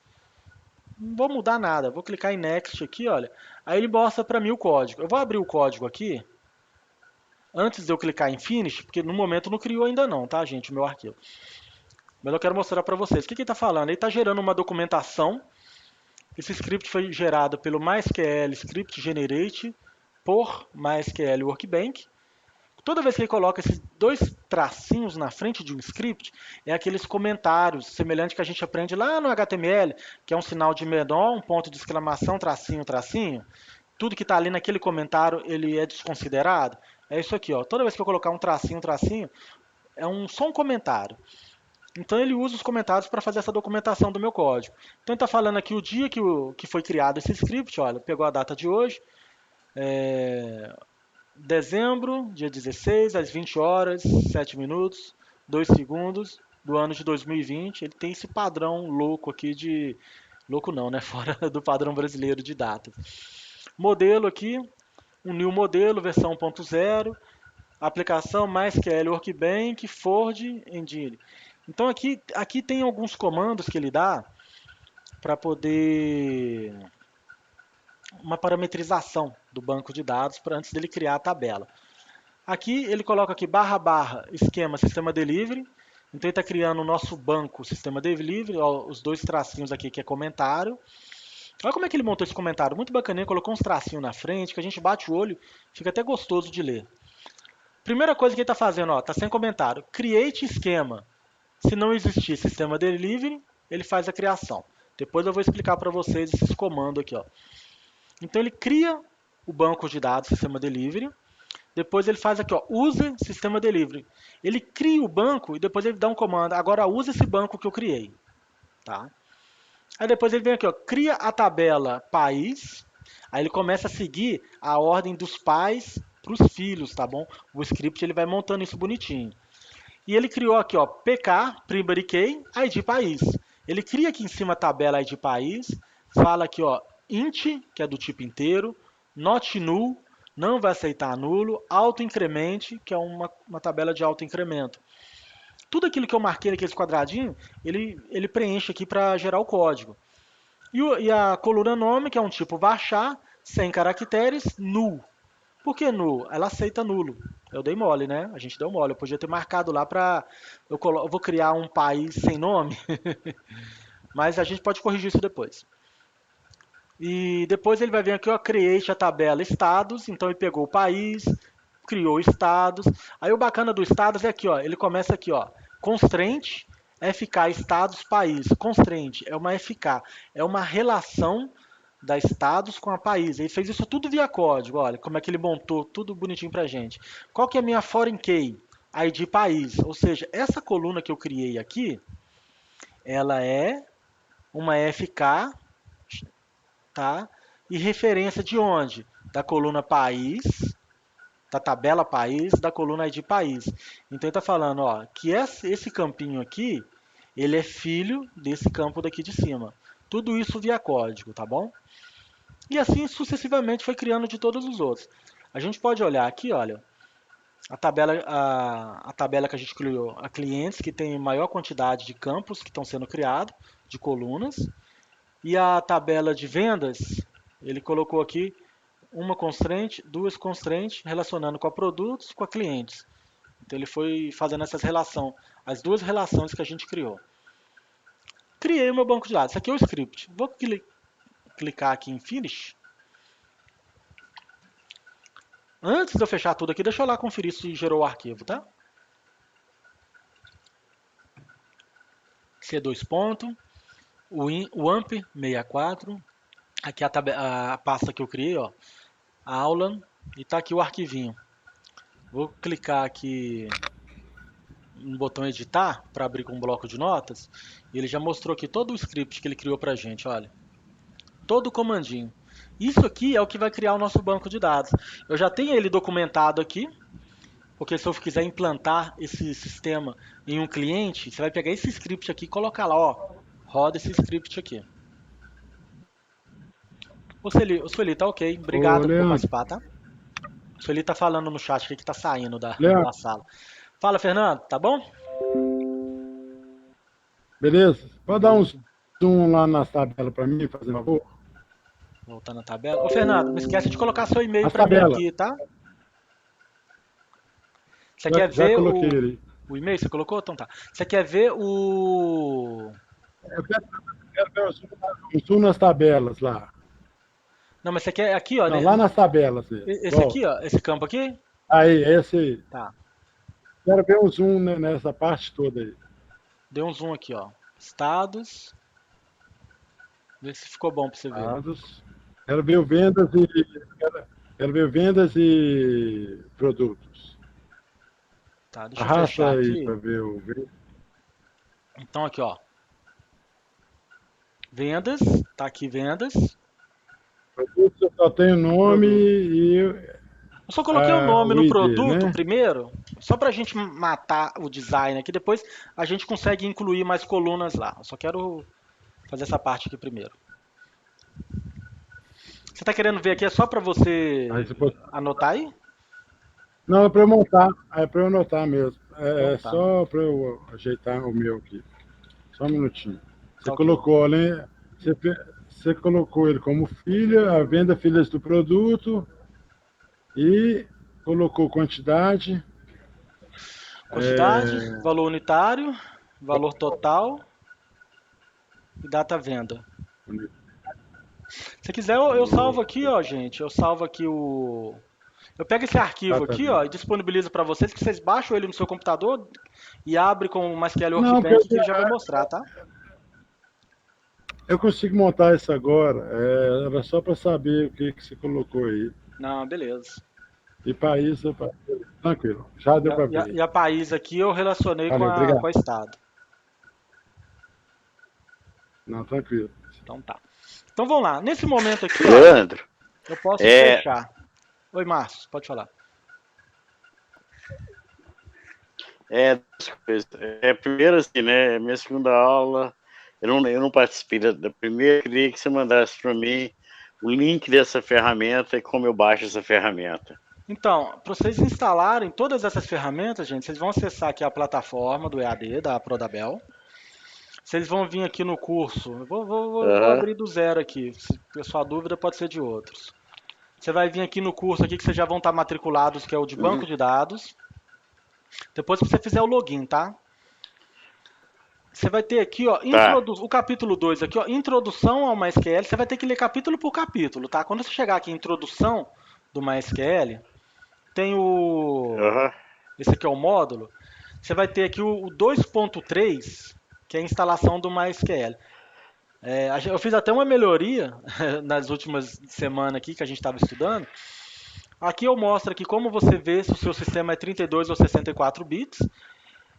Não vou mudar nada, vou clicar em Next aqui, olha. Aí ele mostra para mim o código. Eu vou abrir o código aqui, antes de eu clicar em Finish, porque no momento não criou ainda não, tá, gente, o meu arquivo. Mas eu quero mostrar para vocês. O que ele está falando? Ele está gerando uma documentação. Esse script foi gerado pelo MySQL Script Generate por MySQL Workbench. Toda vez que ele coloca esses 2 tracinhos na frente de um script, é aqueles comentários semelhantes que a gente aprende lá no HTML, que é um sinal de menor, um ponto de exclamação, tracinho, tracinho. Tudo que está ali naquele comentário, ele é desconsiderado. É isso aqui, ó. Toda vez que eu colocar um tracinho, é só um comentário. Então ele usa os comentários para fazer essa documentação do meu código. Então ele está falando aqui o dia que foi criado esse script, olha, pegou a data de hoje, dezembro, dia 16, às 20 horas, 7 minutos, 2 segundos, do ano de 2020. Ele tem esse padrão louco aqui de... Louco não, né? Fora do padrão brasileiro de datas. Modelo aqui, um new modelo, versão 1.0, aplicação MySQL Workbench, Ford Engine. Então aqui tem alguns comandos que ele dá para poder... uma parametrização do banco de dados para antes dele criar a tabela. Aqui ele coloca aqui / esquema sistema delivery. Então ele está criando o nosso banco sistema delivery, ó, os 2 tracinhos aqui que é comentário. Olha como é que ele montou esse comentário, muito bacaninha, colocou uns tracinhos na frente que a gente bate o olho, fica até gostoso de ler. Primeira coisa que ele está fazendo, ó, está sem comentário, create esquema. Se não existir sistema delivery, ele faz a criação. Depois eu vou explicar para vocês esses comandos aqui, ó. Então ele cria o banco de dados sistema delivery, depois ele faz aqui, ó, use sistema delivery. Ele cria o banco e depois ele dá um comando, agora use esse banco que eu criei, tá? Aí depois ele vem aqui, ó, cria a tabela país. Aí ele começa a seguir a ordem dos pais para os filhos, tá bom? O script ele vai montando isso bonitinho. E ele criou aqui, ó, PK, Primary Key, ID país. Ele cria aqui em cima a tabela ID país, fala aqui, ó, int, que é do tipo inteiro, not null, não vai aceitar nulo, auto-incremente, que é uma tabela de auto-incremento. Tudo aquilo que eu marquei naqueles quadradinhos, ele preenche aqui para gerar o código. E a coluna nome, que é um tipo varchar, 100 caracteres, null. Por que null? Ela aceita nulo. Eu dei mole, né? A gente deu mole. Eu podia ter marcado lá para... Eu vou criar um país sem nome, mas a gente pode corrigir isso depois. E depois ele vai vir aqui, ó, create a tabela estados. Então ele pegou o país, criou estados. Aí o bacana do estados é aqui, ó. Ele começa aqui, ó. Constraint, FK, estados, país. Constraint é uma FK, é uma relação da estados com a país. Ele fez isso tudo via código, olha como é que ele montou tudo bonitinho pra gente. Qual que é a minha foreign key? ID país, ou seja, essa coluna que eu criei aqui, ela é uma FK, tá? E referência de onde? Da coluna país, da tabela país, da coluna ID país. Então ele está falando, ó, que esse campinho aqui, ele é filho desse campo daqui de cima. Tudo isso via código, tá bom? E assim sucessivamente foi criando de todos os outros. A gente pode olhar aqui, olha, a tabela que a gente criou, a clientes que tem maior quantidade de campos que estão sendo criados, de colunas, e a tabela de vendas, ele colocou aqui uma constraint, duas constraints, relacionando com a produtos e com a clientes. Então ele foi fazendo essas relações, as duas relações que a gente criou. Criei o meu banco de dados. Isso aqui é o script. Vou clicar aqui em Finish. Antes de eu fechar tudo aqui, deixa eu lá conferir se gerou o arquivo, tá? C2 ponto, o AMP64, aqui a pasta que eu criei, ó, aula, e tá aqui o arquivinho. Vou clicar aqui no botão editar para abrir com um bloco de notas, e ele já mostrou aqui todo o script que ele criou pra gente, olha. Todo o comandinho. Isso aqui é o que vai criar o nosso banco de dados. Eu já tenho ele documentado aqui, porque se eu quiser implantar esse sistema em um cliente, você vai pegar esse script aqui e colocar lá, ó, roda esse script aqui. Ô Sueli, tá ok. Obrigado por participar, tá? O Sueli tá falando no chat aqui que tá saindo da sala. Fala, Fernando, tá bom? Beleza. Pode dar um zoom lá na tabela para mim, fazer uma favor? Voltar na tabela. Ô, Fernando, não esquece de colocar seu e-mail para mim aqui, tá? Você quer ver o e-mail? Você colocou? Então tá. Você quer ver o... Eu quero ver um zoom nas tabelas lá. Não, mas você quer aqui, ó. Não, lá nas tabelas. Esse aqui, ó. Esse campo aqui? Aí, esse aí. Tá. Quero ver um zoom nessa parte toda aí. Deu um zoom aqui, ó. Estados. Vê se ficou bom para você ver. Estados. Quero ver vendas e produtos. Tá, deixa eu fechar aí aqui. Para ver Então aqui, ó. Vendas, tá aqui vendas. Produtos eu só tenho nome e... Eu só coloquei o nome no ID, produto né? primeiro, só pra gente matar o design aqui, depois a gente consegue incluir mais colunas lá. Eu só quero fazer essa parte aqui primeiro. Você tá querendo ver aqui, é só pra você anotar aí? Não, é para eu montar, é para eu anotar mesmo. É tá. só para eu ajeitar o meu aqui. Só um minutinho. Você Tá, colocou, né? Você colocou ele como filha, a venda filhas do produto e colocou quantidade. Quantidade, valor unitário, valor total e data venda. Se quiser, eu salvo aqui, ó, gente. Eu salvo aqui o... Eu pego esse arquivo aqui, ó, e disponibilizo para vocês, que vocês baixam ele no seu computador e abre com o MySQL Workbench que ele já vai mostrar, tá? Eu consigo montar isso agora. Era só para saber o que você colocou aí. Não, beleza. E para isso, tranquilo. Já E deu a, para e a- ver. e a país aqui eu relacionei com Valeu, com obrigado. a estado. Não, tranquilo. Então tá. Então vamos lá. Nesse momento aqui, ó, Leandro, eu posso é, fechar. Oi, Márcio, pode falar. duas coisas. Primeiro, assim, né? Minha segunda aula, eu não participei da primeira, eu queria que você mandasse para mim o link dessa ferramenta e como eu baixo essa ferramenta. Então, para vocês instalarem todas essas ferramentas, gente, vocês vão acessar aqui a plataforma do EAD, da Prodabel. Vocês vão vir aqui no curso. Eu vou Aham, abrir do zero aqui. Se a sua dúvida pode ser de outros. Você vai vir aqui no curso aqui que vocês já vão estar matriculados, que é o de banco uhum, de dados. Depois que você fizer o login, tá? Você vai ter aqui, ó, tá. o capítulo 2 aqui, ó, introdução ao MySQL. Você vai ter que ler capítulo por capítulo, tá? Quando você chegar aqui em introdução do MySQL, tem Aham, esse aqui é o módulo. Você vai ter aqui o 2.3, que é a instalação do MySQL. Eu fiz até uma melhoria nas últimas semanas aqui que a gente estava estudando. Aqui eu mostro aqui como você vê se o seu sistema é 32 ou 64 bits.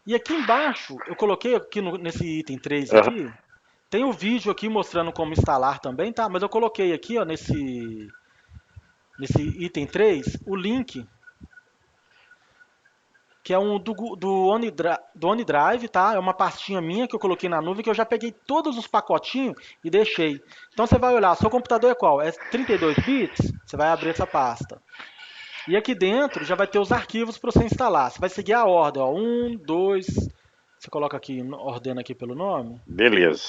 E aqui embaixo, eu coloquei aqui nesse item 3 aham. aqui, tem o vídeo aqui mostrando como instalar também, tá? Mas eu coloquei aqui, ó, nesse item 3, o link, que é um do OneDrive, tá? É uma pastinha minha que eu coloquei na nuvem, que eu já peguei todos os pacotinhos e deixei. Então você vai olhar, seu computador é qual? É 32 bits? Você vai abrir essa pasta. E aqui dentro já vai ter os arquivos para você instalar. Você vai seguir a ordem, ó, 1, 2, você coloca aqui, ordena aqui pelo nome. Beleza.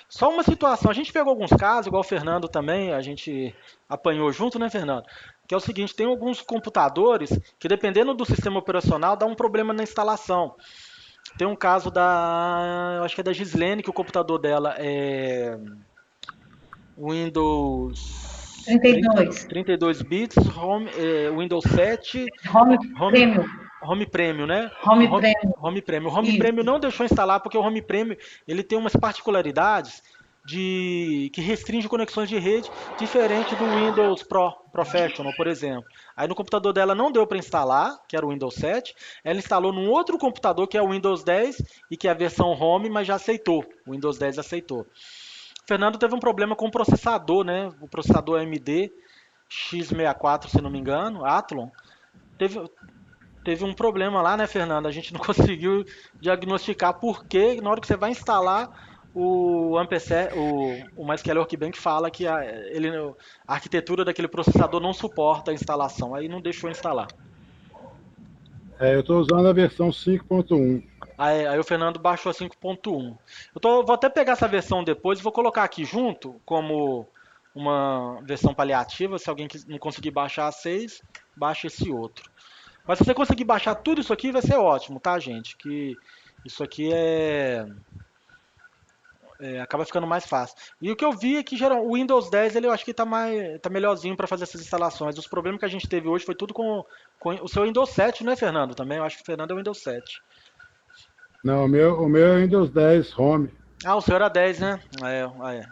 Só uma situação, a gente pegou alguns casos, igual o Fernando também, a gente apanhou junto, né, Fernando? Que é o seguinte, tem alguns computadores que dependendo do sistema operacional dá um problema na instalação. Tem um caso eu acho que é da Gislene, que o computador dela é Windows 32. 32 bits, Windows 7, Home Home, Premium. Home Premium, né? Home Premium. Home Premium. O Home Premium Isso. não deixou instalar porque o Home Premium ele tem umas particularidades que restringe conexões de rede diferente do Windows Pro Professional, por exemplo. Aí no computador dela não deu para instalar, que era o Windows 7. Ela instalou num outro computador que é o Windows 10 e que é a versão Home, mas já aceitou. O Windows 10 aceitou. O Fernando teve um problema com o processador, né? O processador AMD X64, se não me engano, Athlon. Teve um problema lá, né, Fernando? A gente não conseguiu diagnosticar porque na hora que você vai instalar o Ampere, o MySQL Workbench fala que a arquitetura daquele processador não suporta a instalação, aí não deixou instalar. Eu estou usando a versão 5.1. Aí o Fernando baixou a 5.1. Vou até pegar essa versão depois e vou colocar aqui junto como uma versão paliativa. Se alguém não conseguir baixar a 6, baixa esse outro. Mas se você conseguir baixar tudo isso aqui, vai ser ótimo, tá, gente? Que isso aqui acaba ficando mais fácil. E o que eu vi é que o Windows 10 eu acho que tá melhorzinho para fazer essas instalações. Os problemas que a gente teve hoje foi tudo com o seu Windows 7, né, Fernando? Também eu acho que o Fernando é o Windows 7. Não, o meu é Windows 10 Home. Ah, o seu era 10, né?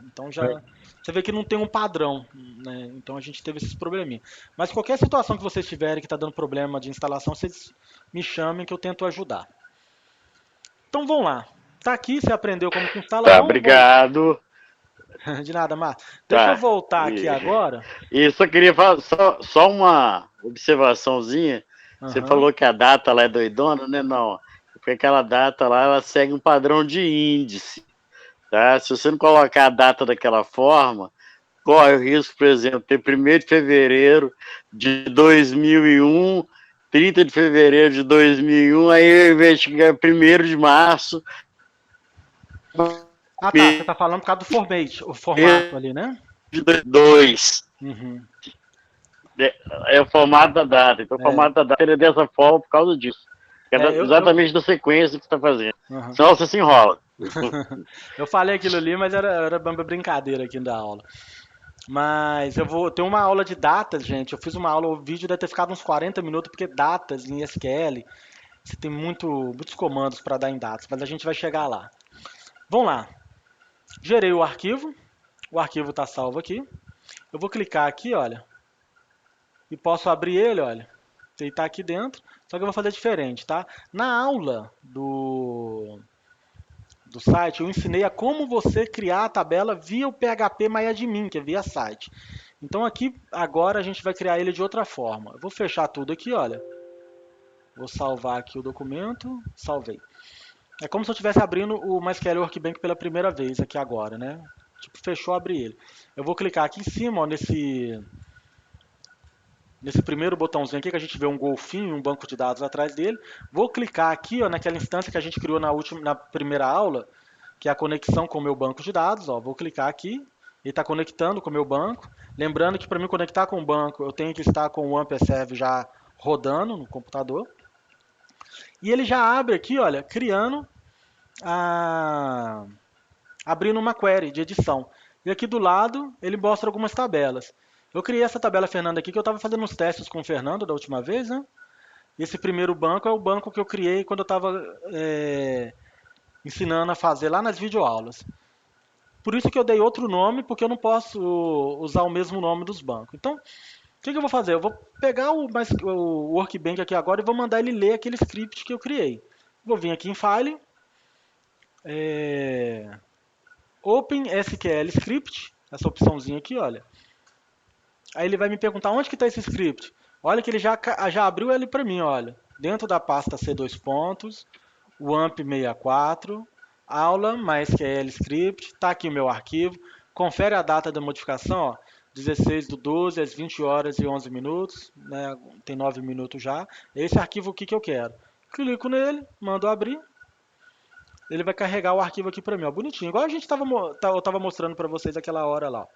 Então já. É. Você vê que não tem um padrão, né? Então a gente teve esses probleminha. Mas qualquer situação que vocês tiverem que está dando problema de instalação, vocês me chamem que eu tento ajudar. Então vamos lá. Tá aqui, você aprendeu como que instala. Tá, Vamos obrigado. De nada, Marcos. Deixa eu Tá. voltar aqui agora. E só queria falar só uma observaçãozinha. Você Aham. falou que a data lá é doidona, né? Não. Porque aquela data lá, ela segue um padrão de índice, tá? Se você não colocar a data daquela forma, corre o risco, por exemplo, ter 1º de fevereiro de 2001, 30 de fevereiro de 2001, aí ao invés de 1º de março... Ah, tá. Você tá falando por causa do o formato ali, né? de 2. Uhum. É o formato da data. Então, o É. formato da data é dessa forma por causa disso. Exatamente da sequência que você está fazendo. Uhum. Senão você se enrola. Eu falei aquilo ali, mas era uma brincadeira aqui da aula. Mas eu vou ter uma aula de datas, gente. Eu fiz uma aula, o vídeo deve ter ficado uns 40 minutos, porque datas em SQL, você tem muitos comandos para dar em datas, mas a gente vai chegar lá. Vamos lá. Gerei o arquivo está salvo aqui. Eu vou clicar aqui, olha, e posso abrir ele, olha. Ele está aqui dentro, só que eu vou fazer diferente, tá? Na aula do site, eu ensinei a como você criar a tabela via o PHP MyAdmin, que é via site. Então aqui, agora, a gente vai criar ele de outra forma. Eu vou fechar tudo aqui, olha. Vou salvar aqui o documento, salvei. É como se eu estivesse abrindo o MySQL Workbench pela primeira vez aqui agora, né? Tipo, fechou, abri ele. Eu vou clicar aqui em cima, ó, nesse primeiro botãozinho aqui, que a gente vê um golfinho, um banco de dados atrás dele. Vou clicar aqui, ó, naquela instância que a gente criou na primeira aula, que é a conexão com o meu banco de dados. Ó. Vou clicar aqui, ele está conectando com o meu banco. Lembrando que para mim conectar com o banco, eu tenho que estar com o Amperserve já rodando no computador. E ele já abre aqui, olha, abrindo uma query de edição. E aqui do lado, ele mostra algumas tabelas. Eu criei essa tabela Fernando aqui, que eu estava fazendo uns testes com o Fernando da última vez, né? E esse primeiro banco é o banco que eu criei quando eu estava ensinando a fazer lá nas videoaulas. Por isso que eu dei outro nome, porque eu não posso usar o mesmo nome dos bancos. Então, o que eu vou fazer? Eu vou pegar o Workbench aqui agora e vou mandar ele ler aquele script que eu criei. Vou vir aqui em File, Open SQL Script, essa opçãozinha aqui, olha. Aí ele vai me perguntar onde que está esse script. Olha que ele já abriu ele para mim, olha. Dentro da pasta C2 pontos, o AMP64, aula, MySQL Script, está aqui o meu arquivo. Confere a data da modificação, ó, 16/12, às 20 horas e 11 minutos, né, tem 9 minutos já. Esse arquivo aqui que eu quero. Clico nele, mando abrir. Ele vai carregar o arquivo aqui para mim, ó, bonitinho. Igual eu estava mostrando para vocês aquela hora lá.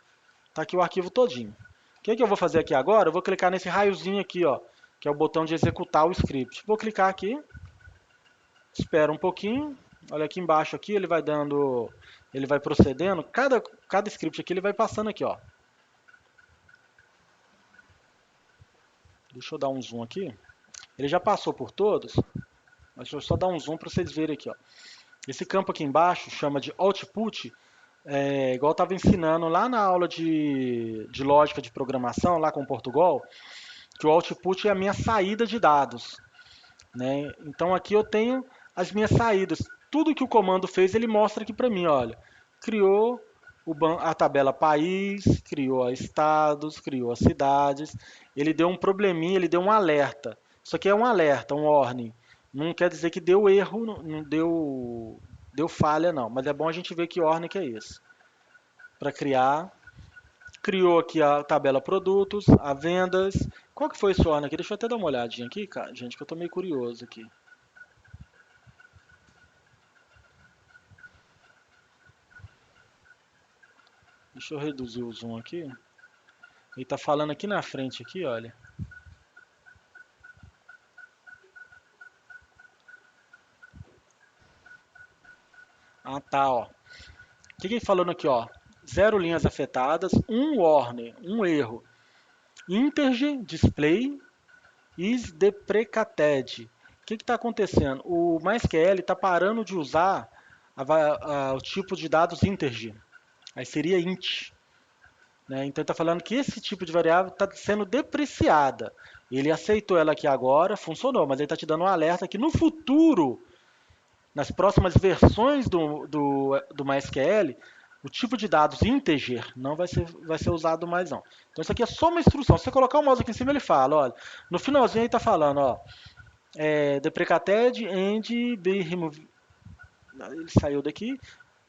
Está aqui o arquivo todinho. O que eu vou fazer aqui agora? Eu vou clicar nesse raiozinho aqui, ó, que é o botão de executar o script. Vou clicar aqui, espera um pouquinho. Olha aqui embaixo aqui, ele vai procedendo. Cada script aqui ele vai passando aqui, ó. Deixa eu dar um zoom aqui. Ele já passou por todos, mas deixa eu só dar um zoom para vocês verem aqui, ó. Esse campo aqui embaixo chama de output, igual eu estava ensinando lá na aula de lógica de programação, lá com o Portugal, que o output é a minha saída de dados. Né? Então aqui eu tenho as minhas saídas. Tudo que o comando fez, ele mostra aqui para mim, olha. Criou a tabela país, criou a estados, criou as cidades. Ele deu um probleminha, ele deu um alerta. Isso aqui é um alerta, um warning. Não quer dizer que deu erro, não deu falha não. Mas é bom a gente ver que warning que é esse. Para criar. Criou aqui a tabela produtos, a vendas. Qual que foi esse warning aqui? Deixa eu até dar uma olhadinha aqui, cara, gente, que eu tô meio curioso aqui. Deixa eu reduzir o zoom aqui. Ele tá falando aqui na frente, aqui, olha. Ah, tá, ó. O que ele falando aqui, ó? 0 linhas afetadas, um warning, um erro. Integer display is deprecated. O que está acontecendo? O MySQL está parando de usar o tipo de dados integer. Aí seria int. Né? Então está falando que esse tipo de variável está sendo depreciada. Ele aceitou ela aqui agora, funcionou, mas ele está te dando um alerta que no futuro, nas próximas versões do MySQL, o tipo de dados integer não vai ser usado mais não. Então isso aqui é só uma instrução. Se você colocar o mouse aqui em cima, ele fala, olha, no finalzinho ele está falando, ó, deprecated and be removed. Ele saiu daqui,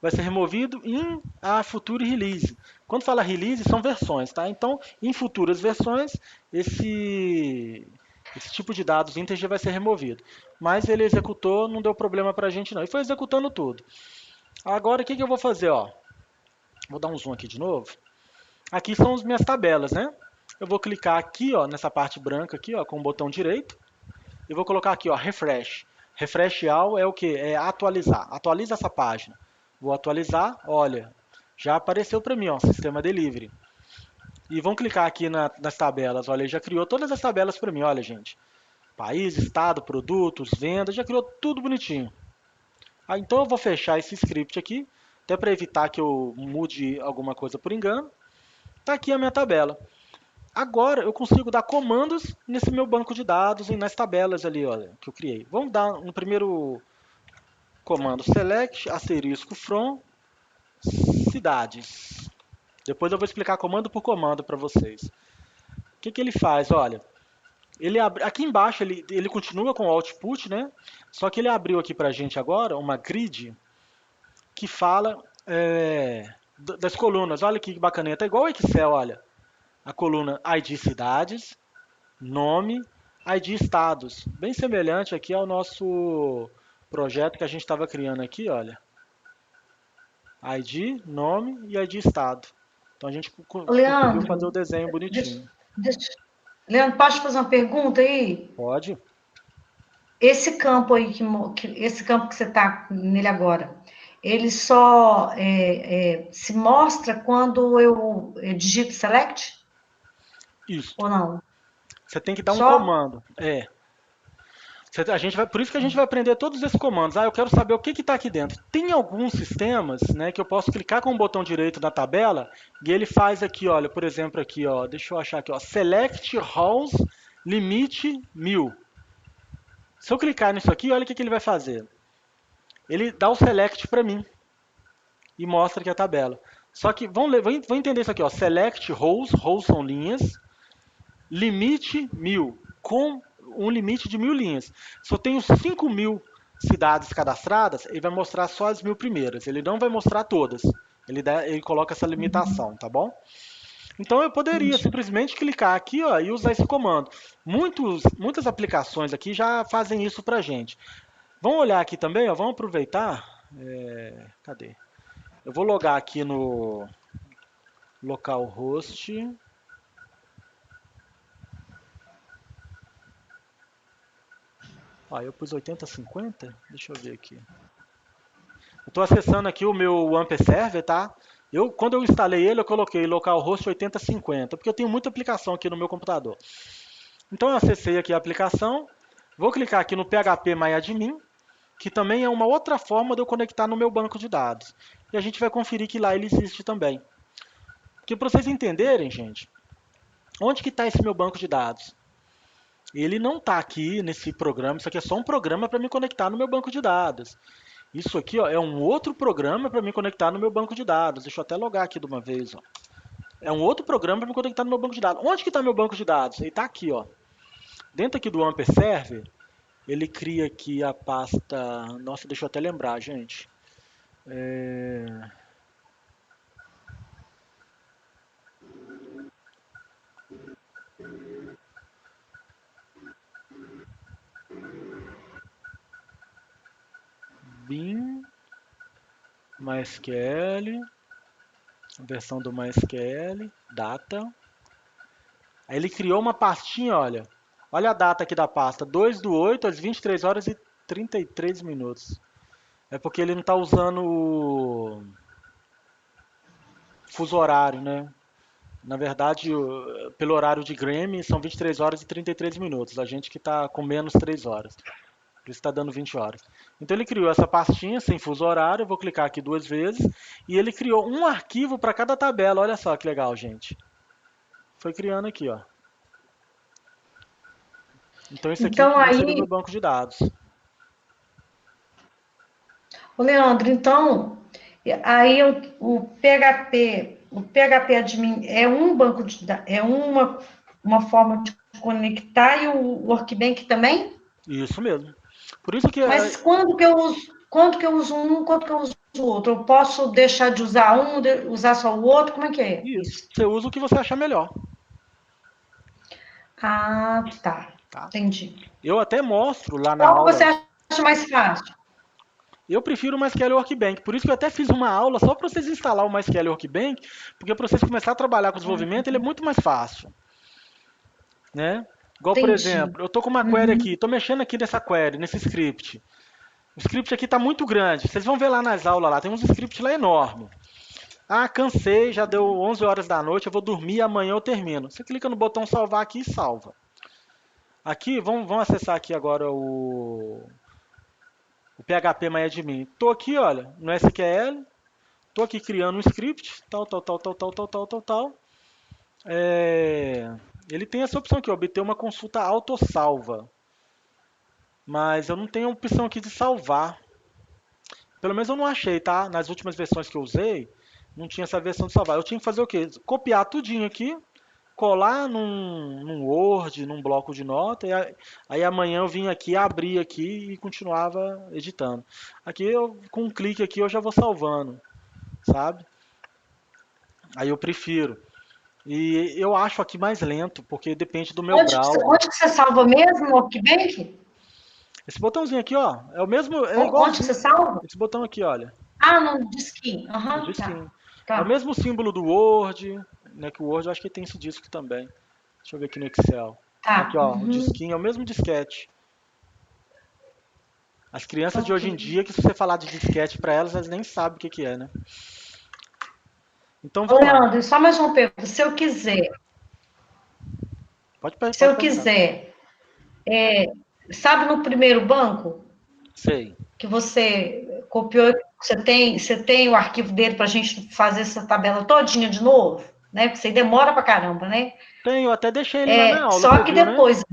vai ser removido em a future release. Quando fala release, são versões, tá? Então, em futuras versões, esse tipo de dados integer vai ser removido. Mas ele executou, não deu problema para a gente não. E foi executando tudo. Agora, o que eu vou fazer? Ó? Vou dar um zoom aqui de novo. Aqui são as minhas tabelas, né? Eu vou clicar aqui, ó, nessa parte branca aqui, ó, com o botão direito. E vou colocar aqui, ó, refresh. Refresh all é o que? É atualizar. Atualiza essa página. Vou atualizar, olha, já apareceu para mim, ó, sistema delivery. E vamos clicar aqui nas tabelas, olha, ele já criou todas as tabelas para mim, olha, gente. País, estado, produtos, vendas, já criou tudo bonitinho. Então eu vou fechar esse script aqui. até para evitar que eu mude alguma coisa por engano. Está aqui a minha tabela. Agora eu consigo dar comandos nesse meu banco de dados e nas tabelas ali, olha, que eu criei. Vamos dar no primeiro comando select asterisco from cidades. Depois eu vou explicar comando por comando para vocês. O que ele faz? Olha, aqui embaixo ele continua com o output, né? Só que ele abriu aqui para a gente agora uma grid que fala das colunas. Olha que bacaninha, tá igual o Excel, olha. A coluna ID cidades, nome, ID estados. Bem semelhante aqui ao nosso projeto que a gente estava criando aqui, olha. ID, nome e ID estado. Então a gente conseguiu fazer o desenho bonitinho. Leandro, posso fazer uma pergunta aí? Pode. Esse campo aí, esse campo que você está nele agora, ele só se mostra quando eu digito select? Isso. Ou não? Você tem que dar um comando. Por isso que a gente vai aprender todos esses comandos. Eu quero saber o que está aqui dentro. Tem alguns sistemas, né, que eu posso clicar com o botão direito na tabela e ele faz aqui, olha, por exemplo, aqui, ó, deixa eu achar aqui, ó, select rows limite 1000. Se eu clicar nisso aqui, olha o que ele vai fazer. Ele dá o select para mim e mostra aqui a tabela. Só que vamos entender isso aqui, ó, select rows são linhas, limite 1000, com um limite de 1000 linhas. Se eu tenho 5.000 cidades cadastradas, ele vai mostrar só as 1000 primeiras. Ele não vai mostrar todas. Ele coloca essa limitação, tá bom? Então eu poderia simplesmente clicar aqui, ó, e usar esse comando. Muitas aplicações aqui já fazem isso pra gente. Vamos olhar aqui também, ó, vamos aproveitar. Cadê? Eu vou logar aqui no localhost. Eu pus 8050? Deixa eu ver aqui. Eu estou acessando aqui o meu Ampere Server, tá? Quando eu instalei ele, eu coloquei localhost 8050, porque eu tenho muita aplicação aqui no meu computador. Então eu acessei aqui a aplicação, vou clicar aqui no phpMyAdmin, que também é uma outra forma de eu conectar no meu banco de dados. E a gente vai conferir que lá ele existe também. Porque para vocês entenderem, gente, onde que está esse meu banco de dados? Ele não está aqui nesse programa, isso aqui é só um programa para me conectar no meu banco de dados. Isso aqui, ó, é um outro programa para me conectar no meu banco de dados. Deixa eu até logar aqui de uma vez. Ó. É um outro programa para me conectar no meu banco de dados. Onde que está meu banco de dados? Ele está aqui. Ó. Dentro aqui do Ampere Server, ele cria aqui a pasta... Nossa, deixa eu até lembrar, gente. Bin, MySQL, versão do MySQL, data. Aí ele criou uma pastinha, olha. Olha a data aqui da pasta, 2/8 às 23 horas e 33 minutos. É porque ele não está usando o fuso horário, né? Na verdade, pelo horário de Grêmio, são 23 horas e 33 minutos. A gente que está com menos 3 horas. Por isso está dando 20 horas. Então ele criou essa pastinha sem fuso horário. Eu vou clicar aqui 2 vezes. E ele criou um arquivo para cada tabela. Olha só que legal, gente. Foi criando aqui, ó. Então isso aqui vai ser o meu banco de dados. Ô, Leandro, então, aí o PHP admin é um banco de dados, é uma forma de conectar e o Workbench também? Isso mesmo. Por isso que Mas quando que eu uso um, quando que eu uso o outro? Eu posso deixar de usar um, usar só o outro? Como é que é isso. Você usa o que você achar melhor. Ah, tá. Entendi. Eu até mostro lá na Qual aula. Qual você acha mais fácil? Eu prefiro o MySQL Workbench, por isso que eu até fiz uma aula só para vocês instalar o MySQL Workbench, porque para vocês começar a trabalhar com desenvolvimento, ele é muito mais fácil. Né? Igual, por exemplo, eu estou com uma query aqui, estou mexendo aqui nessa query, nesse script. O script aqui está muito grande, vocês vão ver lá nas aulas, lá tem uns scripts lá enormes. Cansei, já deu 11 horas da noite, eu vou dormir, amanhã eu termino. Você clica no botão salvar aqui e salva. Aqui, vamos acessar aqui agora o PHPMyAdmin. Estou aqui, olha, no SQL, Tô aqui criando um script, tal. Ele tem essa opção aqui, obter uma consulta autossalva. Mas eu não tenho a opção aqui de salvar. Pelo menos eu não achei, tá? Nas últimas versões que eu usei, não tinha essa versão de salvar. Eu tinha que fazer o quê? Copiar tudinho aqui, colar num Word, num bloco de nota, e aí amanhã eu vim aqui, abrir aqui e continuava editando. Aqui com um clique aqui eu já vou salvando, sabe? Aí eu prefiro. E eu acho aqui mais lento, porque depende do meu browser. Onde que você salva mesmo, no Workbench? Esse botãozinho aqui, ó, é o mesmo, é Onde que você igualzinho. salva? Esse botão aqui, olha, Ah, no disquinho. o Aham, tá. disquinho. É o Tá. mesmo símbolo do Word, né? Que o Word eu acho que tem esse disco também. Deixa eu ver aqui no Excel. Aqui, Tá. ó, o Uhum. disquinho é o mesmo disquete. As crianças de hoje em Ok. dia, que se você falar de disquete para elas, elas nem sabem o que que é, né? Então Ô, vamos lá. Leandro, só mais uma pergunta. Se Pode eu perguntar. quiser, sabe no primeiro banco Sei. que você copiou, você tem o arquivo dele para a gente fazer essa tabela todinha de novo, né? Porque você demora pra caramba, né? Tem, eu até deixei ele lá na aula, Só você que viu, né? depois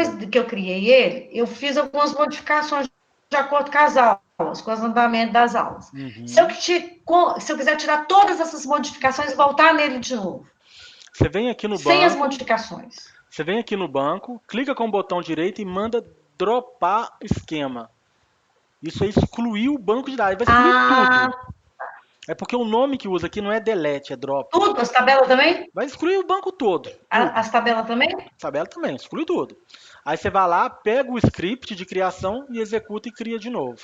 Beleza. que eu criei ele, eu fiz algumas modificações de acordo com as aulas, com os andamentos das aulas. Se eu, Uhum. se eu quiser tirar todas essas modificações e voltar nele de novo, Você vem aqui no sem as banco, modificações. clica com o botão direito e manda dropar esquema. Isso é excluir o banco de dados. Vai excluir Ah, tudo. É porque o nome que usa aqui não é delete, é drop. tudo? As tabelas também? Vai excluir o banco todo, tudo. As tabelas também? Tabela também, exclui tudo. Aí você vai lá, pega o script de criação e executa e cria de novo.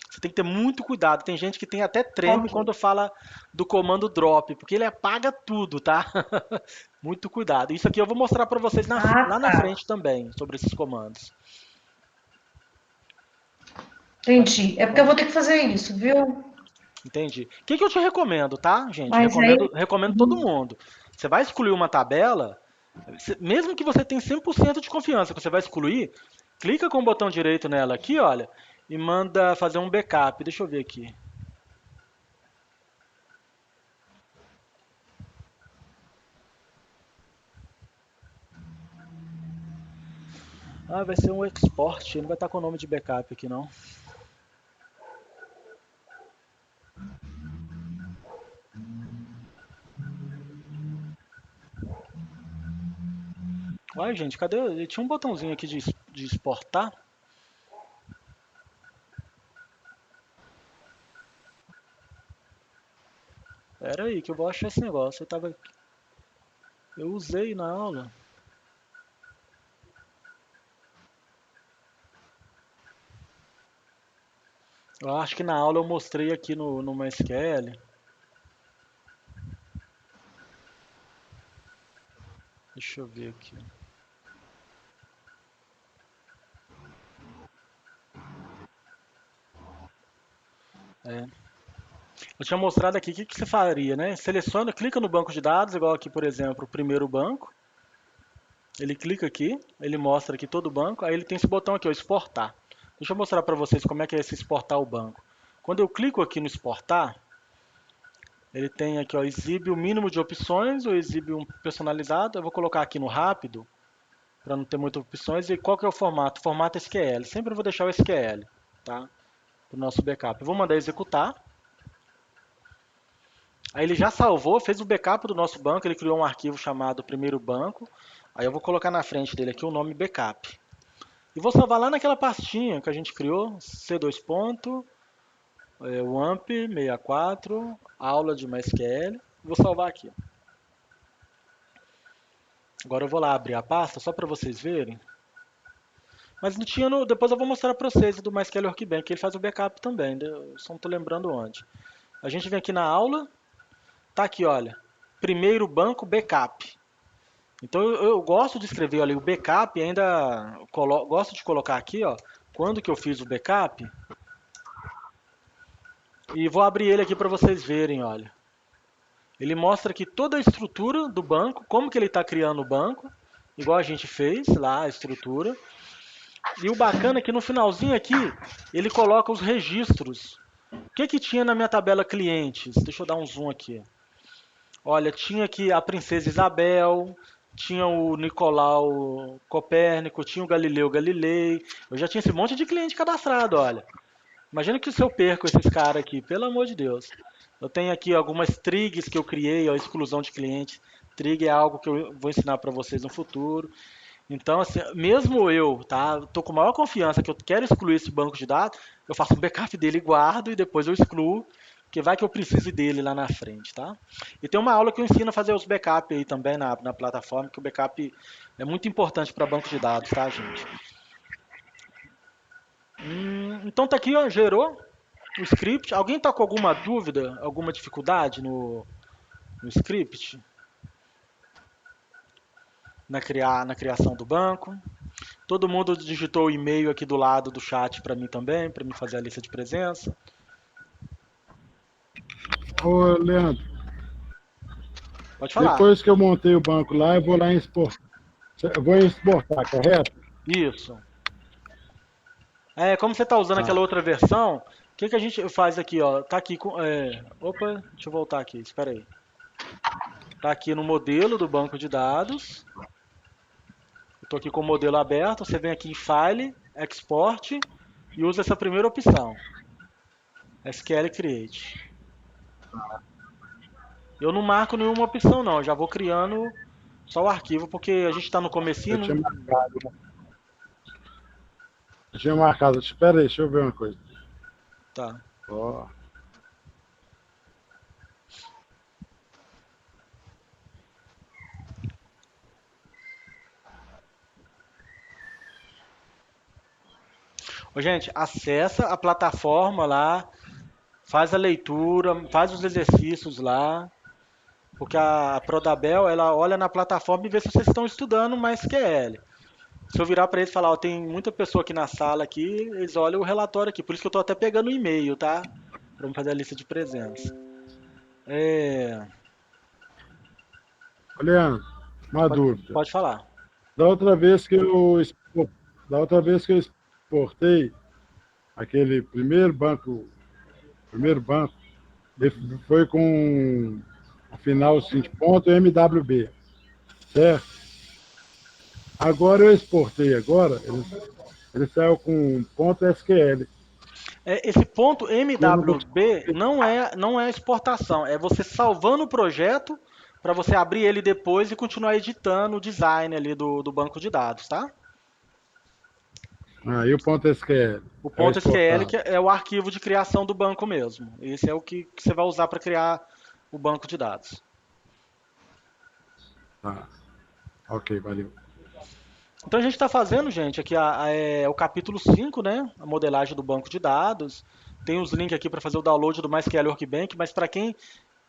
Você tem que ter muito cuidado. Tem gente que tem até treme Ok. quando fala do comando drop, porque ele apaga tudo, tá? Muito cuidado. Isso aqui eu vou mostrar para vocês Ah, lá na tá. frente também, sobre esses comandos. Entendi. É porque eu Vamos, vou ter que fazer isso, viu? entendi. O que que eu te recomendo, tá, gente? Mas aí. Recomendo todo mundo. Você vai excluir uma tabela, mesmo que você tenha 100% de confiança que você vai excluir, clica com o botão direito nela aqui, olha, e manda fazer um backup. Deixa eu ver aqui. Ah, vai ser um export, não vai estar com o nome de backup aqui não. Uai, gente, cadê? Tinha um botãozinho aqui de exportar. Pera aí, que eu vou achar esse negócio. Eu usei na aula. Eu acho que na aula eu mostrei aqui no MySQL. Deixa eu ver aqui. É. Eu tinha mostrado aqui o que você faria, né? Seleciona, clica no banco de dados, igual aqui, por exemplo, o primeiro banco. Ele clica aqui, ele mostra aqui todo o banco, aí ele tem esse botão aqui, ó, exportar. Deixa eu mostrar para vocês como é que é esse exportar o banco. Quando eu clico aqui no exportar, ele tem aqui, ó, exibe o mínimo de opções ou exibe um personalizado. Eu vou colocar aqui no rápido, para não ter muitas opções. E qual que é o formato? Formato SQL. Sempre eu vou deixar o SQL, tá? Para o nosso backup. Eu vou mandar executar. Aí ele já salvou, fez o backup do nosso banco, ele criou um arquivo chamado primeiro banco. Aí eu vou colocar na frente dele aqui o nome backup. E vou salvar lá naquela pastinha que a gente criou, C2 ponto, WAMP 64, aula de MySQL. Vou salvar aqui. Agora eu vou lá abrir a pasta só para vocês verem. Mas não tinha depois eu vou mostrar para vocês do MySQL Workbench, que ele faz o backup também, né? Eu só não estou lembrando onde. A gente vem aqui na aula, tá aqui, olha, primeiro banco backup. Então eu gosto de escrever ali o backup e ainda gosto de colocar aqui, ó, quando que eu fiz o backup. E vou abrir ele aqui para vocês verem, olha. Ele mostra aqui toda a estrutura do banco, como que ele está criando o banco, igual a gente fez lá, a estrutura. E o bacana é que no finalzinho aqui, ele coloca os registros. O que que tinha na minha tabela clientes? Deixa eu dar um zoom aqui. Olha, tinha aqui a Princesa Isabel, tinha o Nicolau Copérnico, tinha o Galileu Galilei. Eu já tinha esse monte de cliente cadastrado, olha. Imagina que se eu perco esses caras aqui, pelo amor de Deus. Eu tenho aqui algumas trigs que eu criei, a exclusão de clientes. Trig é algo que eu vou ensinar para vocês no futuro. Então, assim, mesmo eu, tá, tô com maior confiança que eu quero excluir esse banco de dados, eu faço um backup dele e guardo e depois eu excluo, porque vai que eu precise dele lá na frente, tá? E tem uma aula que eu ensino a fazer os backup aí também na plataforma, que o backup é muito importante para banco de dados, tá, gente? Então tá aqui, ó, gerou o script. Alguém tá com alguma dúvida, alguma dificuldade no script? Na criação do banco? Todo mundo digitou o e-mail aqui do lado do chat para mim também, para mim fazer a lista de presença. Ô, Leandro, Pode falar. depois que eu montei o banco lá, eu vou lá em exportar. Eu vou exportar, correto? Isso. Como você está usando Tá. aquela outra versão, o que a gente faz aqui, ó? Tá aqui com, opa, deixa eu voltar aqui, espera aí. Tá aqui no modelo do banco de dados. Eu tô aqui com o modelo aberto. Você vem aqui em File, Export e usa essa primeira opção, SQL Create. Eu não marco nenhuma opção não, eu já vou criando só o arquivo porque a gente está no Eu comecinho. tinha marcado, né? Eu tinha marcado. Espera aí, deixa eu ver uma coisa. Tá. Ó. Ô, gente, acessa a plataforma lá, faz a leitura, faz os exercícios lá, porque a Prodabel, ela olha na plataforma e vê se vocês estão estudando MySQL. Se eu virar para eles e falar, ó, tem muita pessoa aqui na sala aqui, eles olham o relatório aqui. Por isso que eu estou até pegando o e-mail, tá? Para me fazer a lista de presença. Ô, Leandro, uma Pode, dúvida. pode falar. Da outra vez que eu exportei aquele primeiro banco, ele foi com o final assim, de ponto MWB, certo? Agora eu exportei ele saiu com ponto SQL. Esse ponto E eu não consegui. MWB não é exportação, é você salvando o projeto para você abrir ele depois e continuar editando o design ali do banco de dados, tá? E o ponto SQL O é o ponto SQL exportado. que é o arquivo de criação do banco mesmo. Esse é o que você vai usar para criar o banco de dados. Tá. Ok, valeu. Então a gente está fazendo, gente, aqui o capítulo 5, né? A modelagem do banco de dados. Tem os links aqui para fazer o download do MySQL Workbench, mas para quem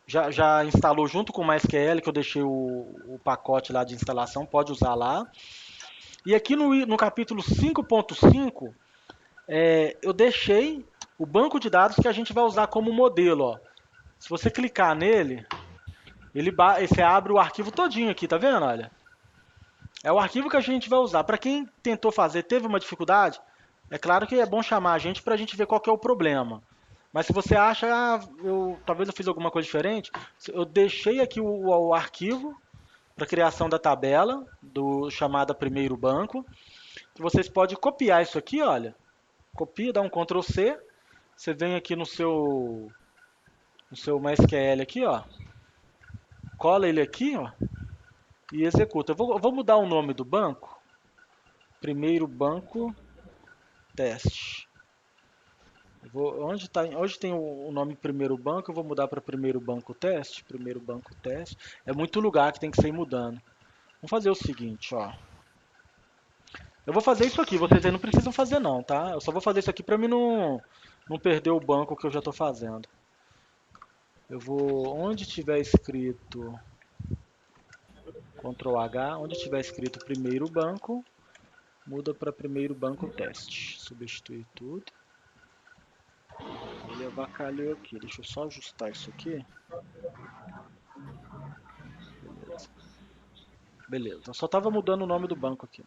já instalou junto com o MySQL, que eu deixei o pacote lá de instalação, pode usar lá. E aqui no capítulo 5.5, eu deixei o banco de dados que a gente vai usar como modelo. Ó. Se você clicar nele, você abre o arquivo todinho aqui, tá vendo? Olha. É o arquivo que a gente vai usar. Para quem tentou fazer, teve uma dificuldade, é claro que é bom chamar a gente para a gente ver qual que é o problema. Mas se você acha, talvez eu fiz alguma coisa diferente, eu deixei aqui o arquivo para criação da tabela do chamada primeiro banco, que vocês podem copiar isso aqui, olha. Copia, dá um Ctrl C, você vem aqui no seu MySQL aqui, ó. Cola ele aqui, ó, e executa. Eu vou mudar o nome do banco. Primeiro banco teste. Onde tem o nome primeiro banco, eu vou mudar para primeiro banco teste. Primeiro banco teste. É muito lugar que tem que ser mudando. Vamos fazer o seguinte, ó. Eu vou fazer isso aqui, vocês aí não precisam fazer não, tá? Eu só vou fazer isso aqui para mim não perder o banco que eu já estou fazendo. Eu vou, onde tiver escrito Ctrl H, onde tiver escrito primeiro banco, muda para primeiro banco teste. Substituir tudo. Ele avacalhou aqui. Deixa eu só ajustar isso aqui. Beleza. Eu só estava mudando o nome do banco aqui.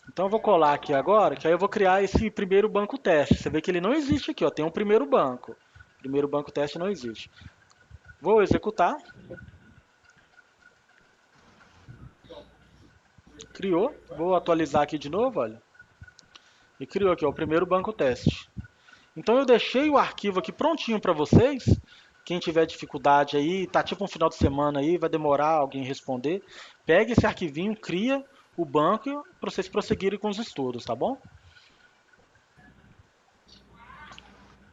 Então eu vou colar aqui agora, que aí eu vou criar esse primeiro banco teste. Você vê que ele não existe aqui, ó. Tem um primeiro banco. Primeiro banco teste não existe. Vou executar. Criou. Vou atualizar aqui de novo, olha. E criou aqui, ó, o primeiro banco teste. Então eu deixei o arquivo aqui prontinho para vocês. Quem tiver dificuldade aí, tá tipo um final de semana aí, vai demorar alguém responder. Pega esse arquivinho, cria o banco para vocês prosseguirem com os estudos, tá bom?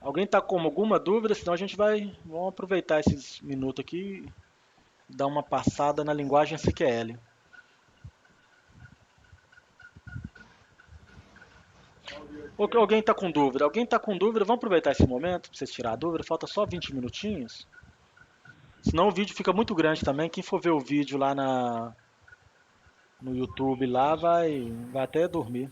Alguém tá com alguma dúvida? Senão a gente vamos aproveitar esses minutos aqui e dar uma passada na linguagem SQL. Alguém está com dúvida? Alguém está com dúvida? Vamos aproveitar esse momento para vocês tirar a dúvida. Falta só 20 minutinhos. Senão o vídeo fica muito grande também. Quem for ver o vídeo lá no YouTube lá vai até dormir.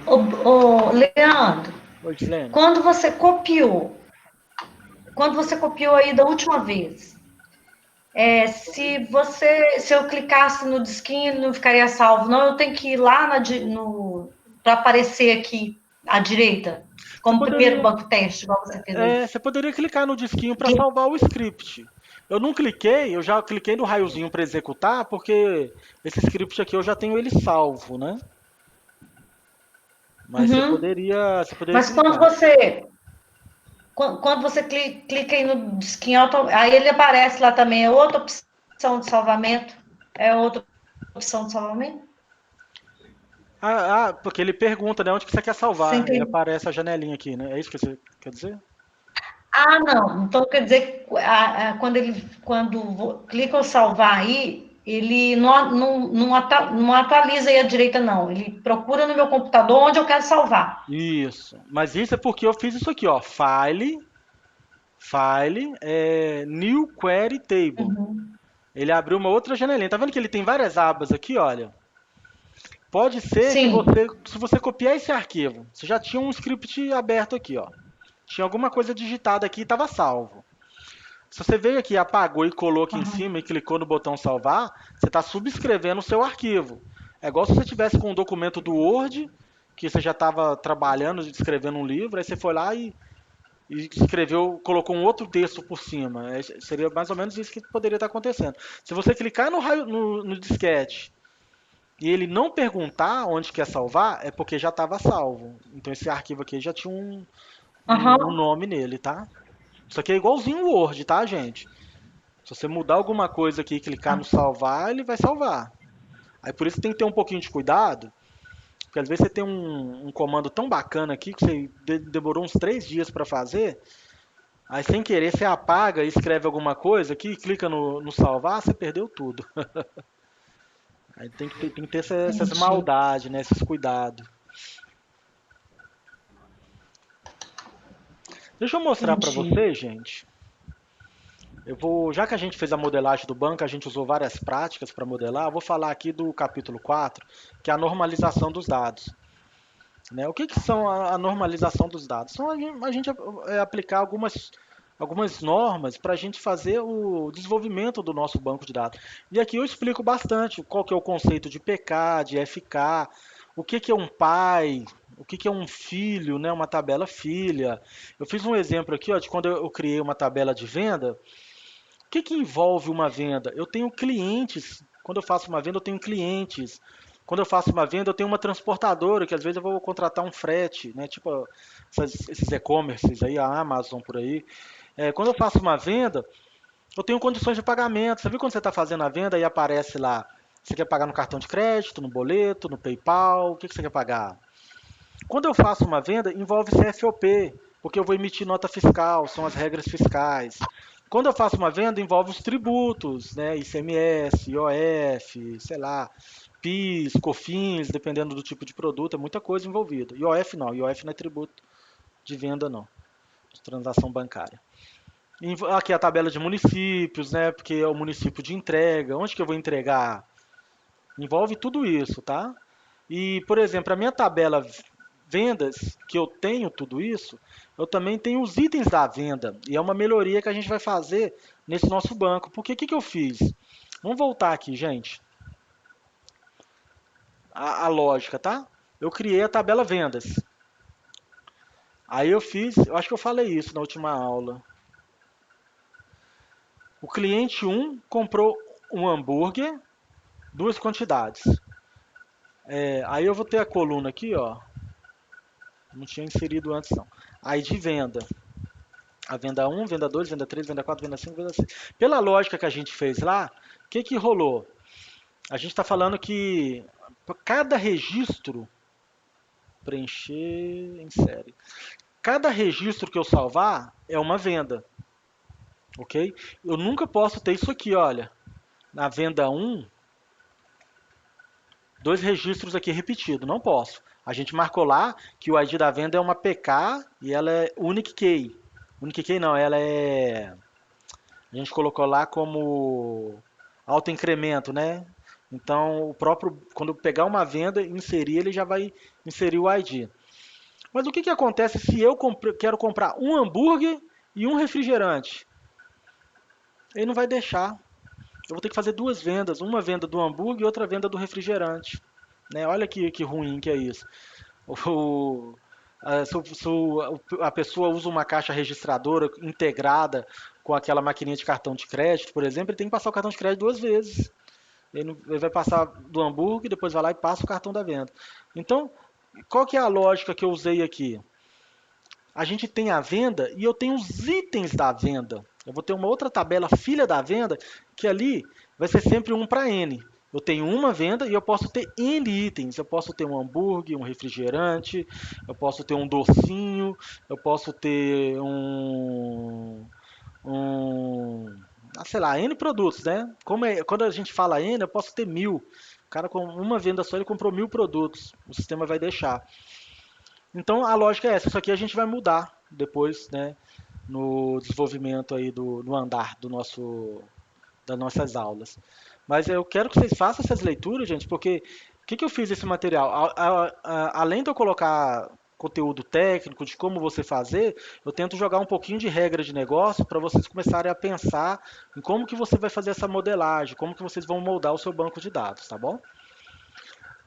Ô, Leandro, Oi, Silene. quando você copiou aí da última vez, se eu clicasse no disquinho, ele não ficaria salvo. Não, eu tenho que ir lá para aparecer aqui à direita, como primeiro banco teste, igual você fez aí. Você poderia clicar no disquinho para salvar o script. Eu não cliquei, eu já cliquei no raiozinho para executar, porque esse script aqui eu já tenho ele salvo, né? Mas você poderia Mas clicar. quando você clica aí no disquinho, aí ele aparece lá também, é outra opção de salvamento? É outra opção de salvamento? Porque ele pergunta, né, onde que você quer salvar. Aí Sim. aparece a janelinha aqui, né? É isso que você quer dizer? Ah, não. Então quer dizer que quando clica em salvar aí, ele não atualiza aí à direita, não. Ele procura no meu computador onde eu quero salvar. Isso. Mas isso é porque eu fiz isso aqui, ó. File, New Query Table. Ele abriu uma outra janelinha. Tá vendo que ele tem várias abas aqui, olha? Pode ser que se você copiar esse arquivo, você já tinha um script aberto aqui, ó. Tinha alguma coisa digitada aqui e estava salvo. Se você veio aqui, apagou e colou aqui em cima e clicou no botão salvar, você está subscrevendo o seu arquivo. É igual se você tivesse com um documento do Word, que você já estava trabalhando, escrevendo um livro, aí você foi lá e escreveu, colocou um outro texto por cima. Seria mais ou menos isso que poderia estar acontecendo. Se você clicar no disquete e ele não perguntar onde quer salvar, é porque já estava salvo. Então esse arquivo aqui já tinha um nome nele, tá? Isso aqui é igualzinho o Word, tá, gente? Se você mudar alguma coisa aqui e clicar no salvar, ele vai salvar. Aí por isso tem que ter um pouquinho de cuidado, porque às vezes você tem um comando tão bacana aqui que você demorou uns 3 dias para fazer, aí sem querer você apaga e escreve alguma coisa aqui, clica no salvar, você perdeu tudo. Aí tem que ter essas maldades, né, esses cuidados. Deixa eu mostrar para vocês, gente. Já que a gente fez a modelagem do banco, a gente usou várias práticas para modelar, eu vou falar aqui do capítulo 4, que é a normalização dos dados. Né? O que são a normalização dos dados? São a gente aplicar algumas normas para a gente fazer o desenvolvimento do nosso banco de dados. E aqui eu explico bastante qual que é o conceito de PK, de FK, o que é um pai, o que é um filho, né? Uma tabela filha. Eu fiz um exemplo aqui, ó, de quando eu criei uma tabela de venda. O que envolve uma venda? Eu tenho clientes. Quando eu faço uma venda, eu tenho clientes. Quando eu faço uma venda, eu tenho uma transportadora, que às vezes eu vou contratar um frete, né? Tipo esses e-commerces aí, a Amazon por aí. Quando eu faço uma venda, eu tenho condições de pagamento. Você viu quando você está fazendo a venda e aparece lá, você quer pagar no cartão de crédito, no boleto, no PayPal, o que você quer pagar? Quando eu faço uma venda, envolve CFOP, porque eu vou emitir nota fiscal, são as regras fiscais. Quando eu faço uma venda, envolve os tributos, né? ICMS, IOF, sei lá, PIS, COFINS, dependendo do tipo de produto, é muita coisa envolvida. IOF não é tributo de venda não, de transação bancária. Aqui a tabela de municípios, né? Porque é o município de entrega, onde que eu vou entregar? Envolve tudo isso, tá? E, por exemplo, a minha tabela vendas, que eu tenho tudo isso, eu também tenho os itens da venda. E é uma melhoria que a gente vai fazer nesse nosso banco. Porque o que eu fiz? Vamos voltar aqui, gente. a lógica, tá? Eu criei a tabela vendas. Aí eu acho que eu falei isso na última aula. O cliente 1 comprou um hambúrguer, duas quantidades. Aí eu vou ter a coluna aqui, ó. Não tinha inserido antes, não. Aí de venda. A venda 1, venda 2, venda 3, venda 4, venda 5, venda 6. Pela lógica que a gente fez lá, o que rolou? A gente está falando que cada registro, preencher em série, cada registro que eu salvar é uma venda, ok? Eu nunca posso ter isso aqui, olha, na venda 1, dois registros aqui repetidos, não posso. A gente marcou lá que o ID da venda é uma PK e ela é unique key. Unique key não, ela é... A gente colocou lá como autoincremento, né? Então, o próprio, quando eu pegar uma venda e inserir, ele já vai inserir o ID. Mas o que acontece se eu quero comprar um hambúrguer e um refrigerante? Ele não vai deixar. Eu vou ter que fazer duas vendas, uma venda do hambúrguer e outra venda do refrigerante. Né? Olha que ruim que é isso. Se a pessoa usa uma caixa registradora integrada com aquela maquininha de cartão de crédito, por exemplo, ele tem que passar o cartão de crédito duas vezes. Ele vai passar do hambúrguer, depois vai lá e passa o cartão da venda. Então, qual que é a lógica que eu usei aqui? A gente tem a venda e eu tenho os itens da venda. Eu vou ter uma outra tabela filha da venda, que ali vai ser sempre 1 para N. Eu tenho uma venda e eu posso ter N itens. Eu posso ter um hambúrguer, um refrigerante, eu posso ter um docinho, eu posso ter sei lá, N produtos, né? Quando a gente fala N, eu posso ter 1000. O cara com uma venda só, ele comprou 1000 produtos. O sistema vai deixar. Então a lógica é essa. Isso aqui a gente vai mudar depois, né? No desenvolvimento aí no andar das nossas aulas. Mas eu quero que vocês façam essas leituras, gente, porque o que eu fiz esse material? Além de eu colocar conteúdo técnico de como você fazer, eu tento jogar um pouquinho de regra de negócio para vocês começarem a pensar em como que você vai fazer essa modelagem, como que vocês vão moldar o seu banco de dados, tá bom?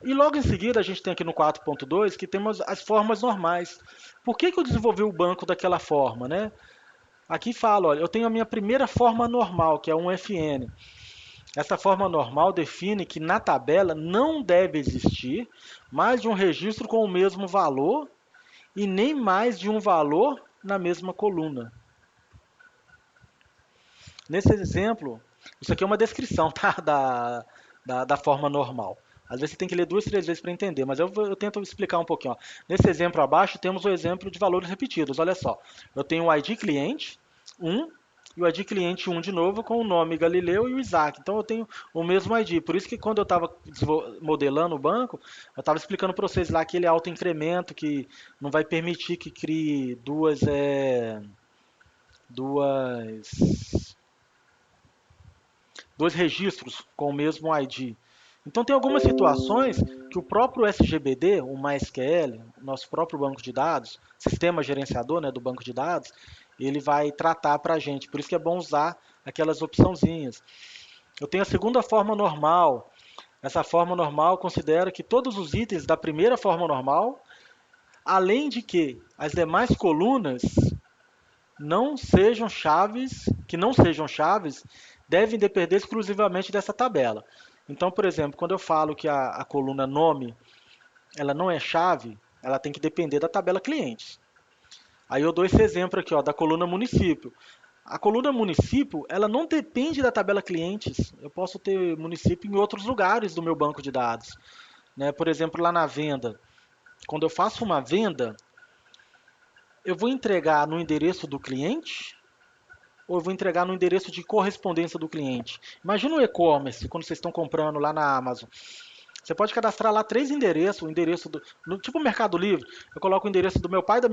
E logo em seguida a gente tem aqui no 4.2 que temos as formas normais. Por que eu desenvolvi o banco daquela forma, né? Aqui fala, olha, eu tenho a minha primeira forma normal, que é um FN. Essa forma normal define que na tabela não deve existir mais de um registro com o mesmo valor e nem mais de um valor na mesma coluna. Nesse exemplo, isso aqui é uma descrição, tá? Da forma normal. Às vezes você tem que ler 2, 3 vezes para entender, mas eu tento explicar um pouquinho. Ó. Nesse exemplo abaixo, temos o exemplo de valores repetidos. Olha só, eu tenho o ID cliente 1 e o ID cliente 1 de novo com o nome Galileu e o Isaac. Então eu tenho o mesmo ID. Por isso que quando eu estava modelando o banco, eu estava explicando para vocês lá que ele é autoincremento, que não vai permitir que crie dois registros com o mesmo ID. Então tem algumas situações que o próprio SGBD, o MySQL, nosso próprio banco de dados, sistema gerenciador, né, do banco de dados, ele vai tratar para a gente. Por isso que é bom usar aquelas opçãozinhas. Eu tenho a segunda forma normal. Essa forma normal considera que todos os itens da primeira forma normal, além de que as demais colunas que não sejam chaves, devem depender exclusivamente dessa tabela. Então, por exemplo, quando eu falo que a coluna nome ela não é chave, ela tem que depender da tabela clientes. Aí eu dou esse exemplo aqui, ó, da coluna município. A coluna município, ela não depende da tabela clientes. Eu posso ter município em outros lugares do meu banco de dados. Né? Por exemplo, lá na venda. Quando eu faço uma venda, eu vou entregar no endereço do cliente ou eu vou entregar no endereço de correspondência do cliente? Imagina o e-commerce, quando vocês estão comprando lá na Amazon. Você pode cadastrar lá 3 endereços, o endereço tipo o Mercado Livre. Eu coloco o endereço do meu pai, do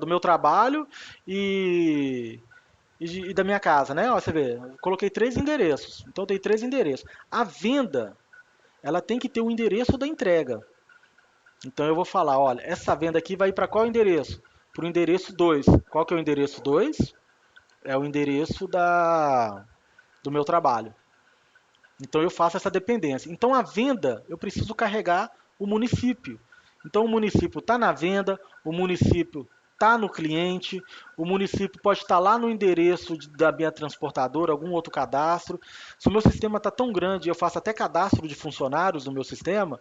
meu trabalho e da minha casa, né? Ó, você vê, eu coloquei 3 endereços. Então tem 3 endereços. A venda, ela tem que ter o endereço da entrega. Então eu vou falar, olha, essa venda aqui vai para qual endereço? Para o endereço 2. Qual que é o endereço 2? É o endereço do meu trabalho. Então eu faço essa dependência. Então a venda, eu preciso carregar o município. Então o município está na venda, o município está no cliente, o município pode estar lá no endereço da minha transportadora, algum outro cadastro. Se o meu sistema está tão grande, eu faço até cadastro de funcionários no meu sistema,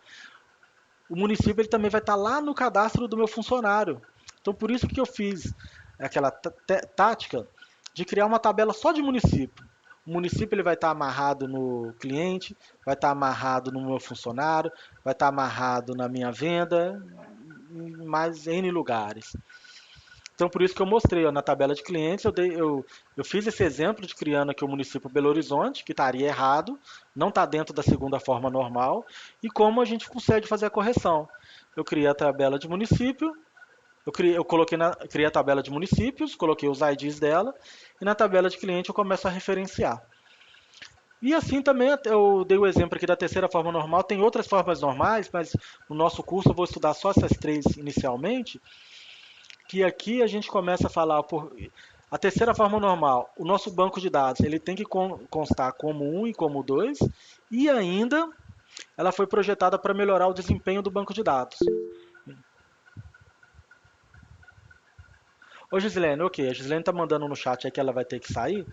o município ele também vai estar lá no cadastro do meu funcionário. Então por isso que eu fiz aquela tática de criar uma tabela só de município. O município ele vai estar amarrado no cliente, vai estar amarrado no meu funcionário, vai estar amarrado na minha venda, em mais N lugares. Então, por isso que eu mostrei ó, na tabela de clientes, eu fiz esse exemplo de criando aqui o município Belo Horizonte, que estaria errado, não está dentro da segunda forma normal, e como a gente consegue fazer a correção. Eu criei a tabela de município, criei a tabela de municípios, coloquei os IDs dela, e na tabela de cliente eu começo a referenciar. E assim também eu dei o exemplo aqui da terceira forma normal, tem outras formas normais, mas no nosso curso eu vou estudar só essas três inicialmente, que aqui a gente começa a falar por a terceira forma normal, o nosso banco de dados ele tem que constar como 1 e como 2, e ainda ela foi projetada para melhorar o desempenho do banco de dados. Ô Gislene, ok, a Gislene está mandando no chat aí que ela vai ter que sair,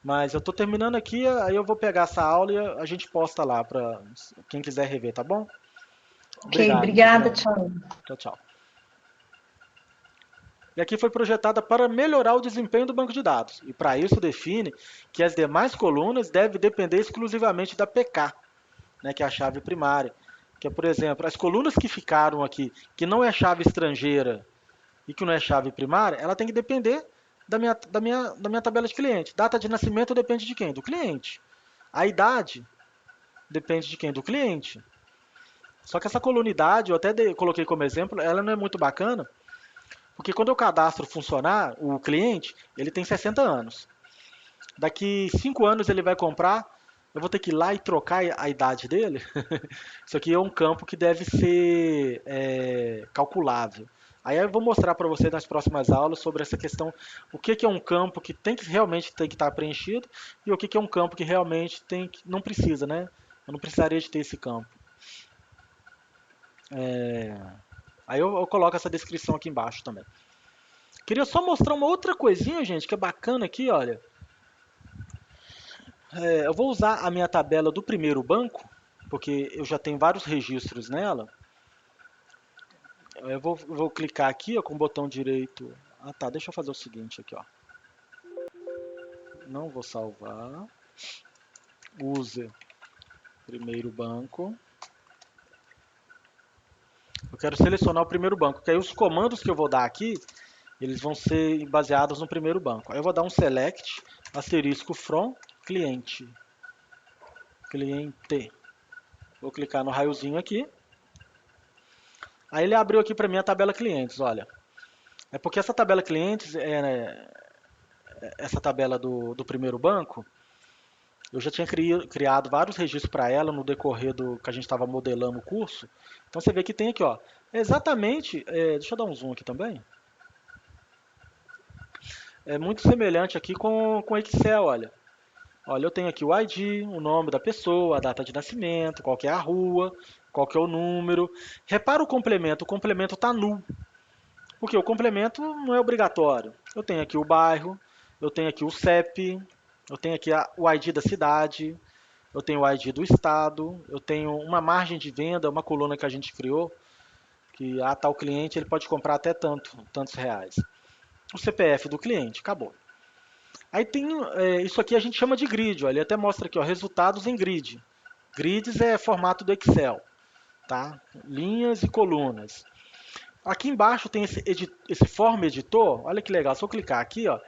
mas eu estou terminando aqui, aí eu vou pegar essa aula e a gente posta lá para quem quiser rever, tá bom? Ok, obrigada, Gislene. tchau. Tchau, tchau. E aqui foi projetada para melhorar o desempenho do banco de dados. E para isso define que as demais colunas devem depender exclusivamente da PK, né, que é a chave primária. Que é, por exemplo, as colunas que ficaram aqui, que não é chave estrangeira e que não é chave primária, ela tem que depender da minha tabela de cliente. Data de nascimento depende de quem? Do cliente. A idade depende de quem? Do cliente. Só que essa coluna idade, eu até coloquei como exemplo, ela não é muito bacana, porque quando eu cadastro o cliente, ele tem 60 anos. Daqui 5 anos ele vai comprar, eu vou ter que ir lá e trocar a idade dele. Isso aqui é um campo que deve ser calculável. Aí eu vou mostrar para você nas próximas aulas sobre essa questão, o que é um campo que realmente tem que estar preenchido e o que é um campo que realmente não precisa, né? Eu não precisaria de ter esse campo. Aí eu coloco essa descrição aqui embaixo também. Queria só mostrar uma outra coisinha, gente, que é bacana aqui, olha. Eu vou usar a minha tabela do primeiro banco, porque eu já tenho vários registros nela. Eu vou clicar aqui ó, com o botão direito. Ah tá, deixa eu fazer o seguinte aqui, ó. Não vou salvar. Use primeiro banco. Eu quero selecionar o primeiro banco, porque aí os comandos que eu vou dar aqui, eles vão ser baseados no primeiro banco. Aí eu vou dar um select, asterisco from, cliente. Cliente. Vou clicar no raiozinho aqui. Aí ele abriu aqui para mim a tabela clientes, olha. É porque essa tabela clientes, essa tabela do primeiro banco, eu já tinha criado vários registros para ela no decorrer do que a gente estava modelando o curso. Então você vê que tem aqui, ó, exatamente, deixa eu dar um zoom aqui também. É muito semelhante aqui com Excel, olha. Olha, eu tenho aqui o ID, o nome da pessoa, a data de nascimento, qual que é a rua, qual que é o número. Repara o complemento está nulo. Porque o complemento não é obrigatório. Eu tenho aqui o bairro, eu tenho aqui o CEP, eu tenho aqui o ID da cidade, eu tenho o ID do estado, eu tenho uma margem de venda, uma coluna que a gente criou, que tal cliente ele pode comprar até tantos reais. O CPF do cliente, acabou. Aí tem isso aqui a gente chama de grid, ó, ele até mostra aqui, ó, resultados em grid. Grids é formato do Excel, tá? Linhas e colunas. Aqui embaixo tem esse Form Editor, olha que legal, se eu clicar aqui, ó,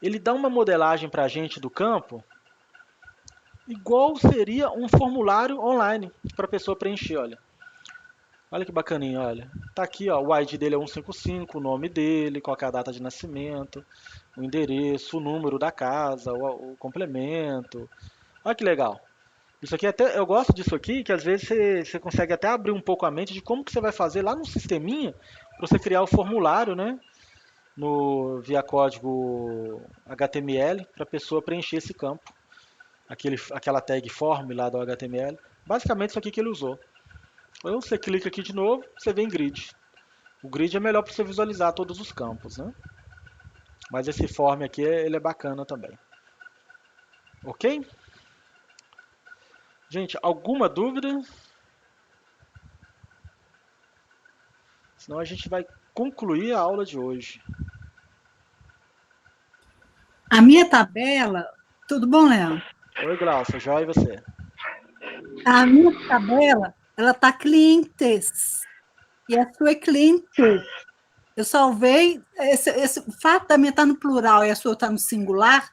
ele dá uma modelagem para a gente do campo, igual seria um formulário online para a pessoa preencher, olha. Olha que bacaninha, olha. Tá aqui, ó, o ID dele é 155, o nome dele, qual é a data de nascimento, o endereço, o número da casa, o complemento. Olha que legal. Isso aqui até eu gosto disso aqui, que às vezes você consegue até abrir um pouco a mente de como que você vai fazer lá no sisteminha para você criar o formulário, né? Via código HTML para a pessoa preencher esse campo. aquela tag form lá do HTML. Basicamente isso aqui que ele usou. Então você clica aqui de novo, você vem grid. O grid é melhor para você visualizar todos os campos, né? Mas esse form aqui, ele é bacana também. Ok? Gente, alguma dúvida? Senão a gente vai concluir a aula de hoje. A minha tabela, tudo bom, Léo? Oi, Glaucia, joia, e você? A minha tabela, ela está clientes, e a sua é cliente. Eu salvei, o fato da minha estar no plural e a sua estar no singular,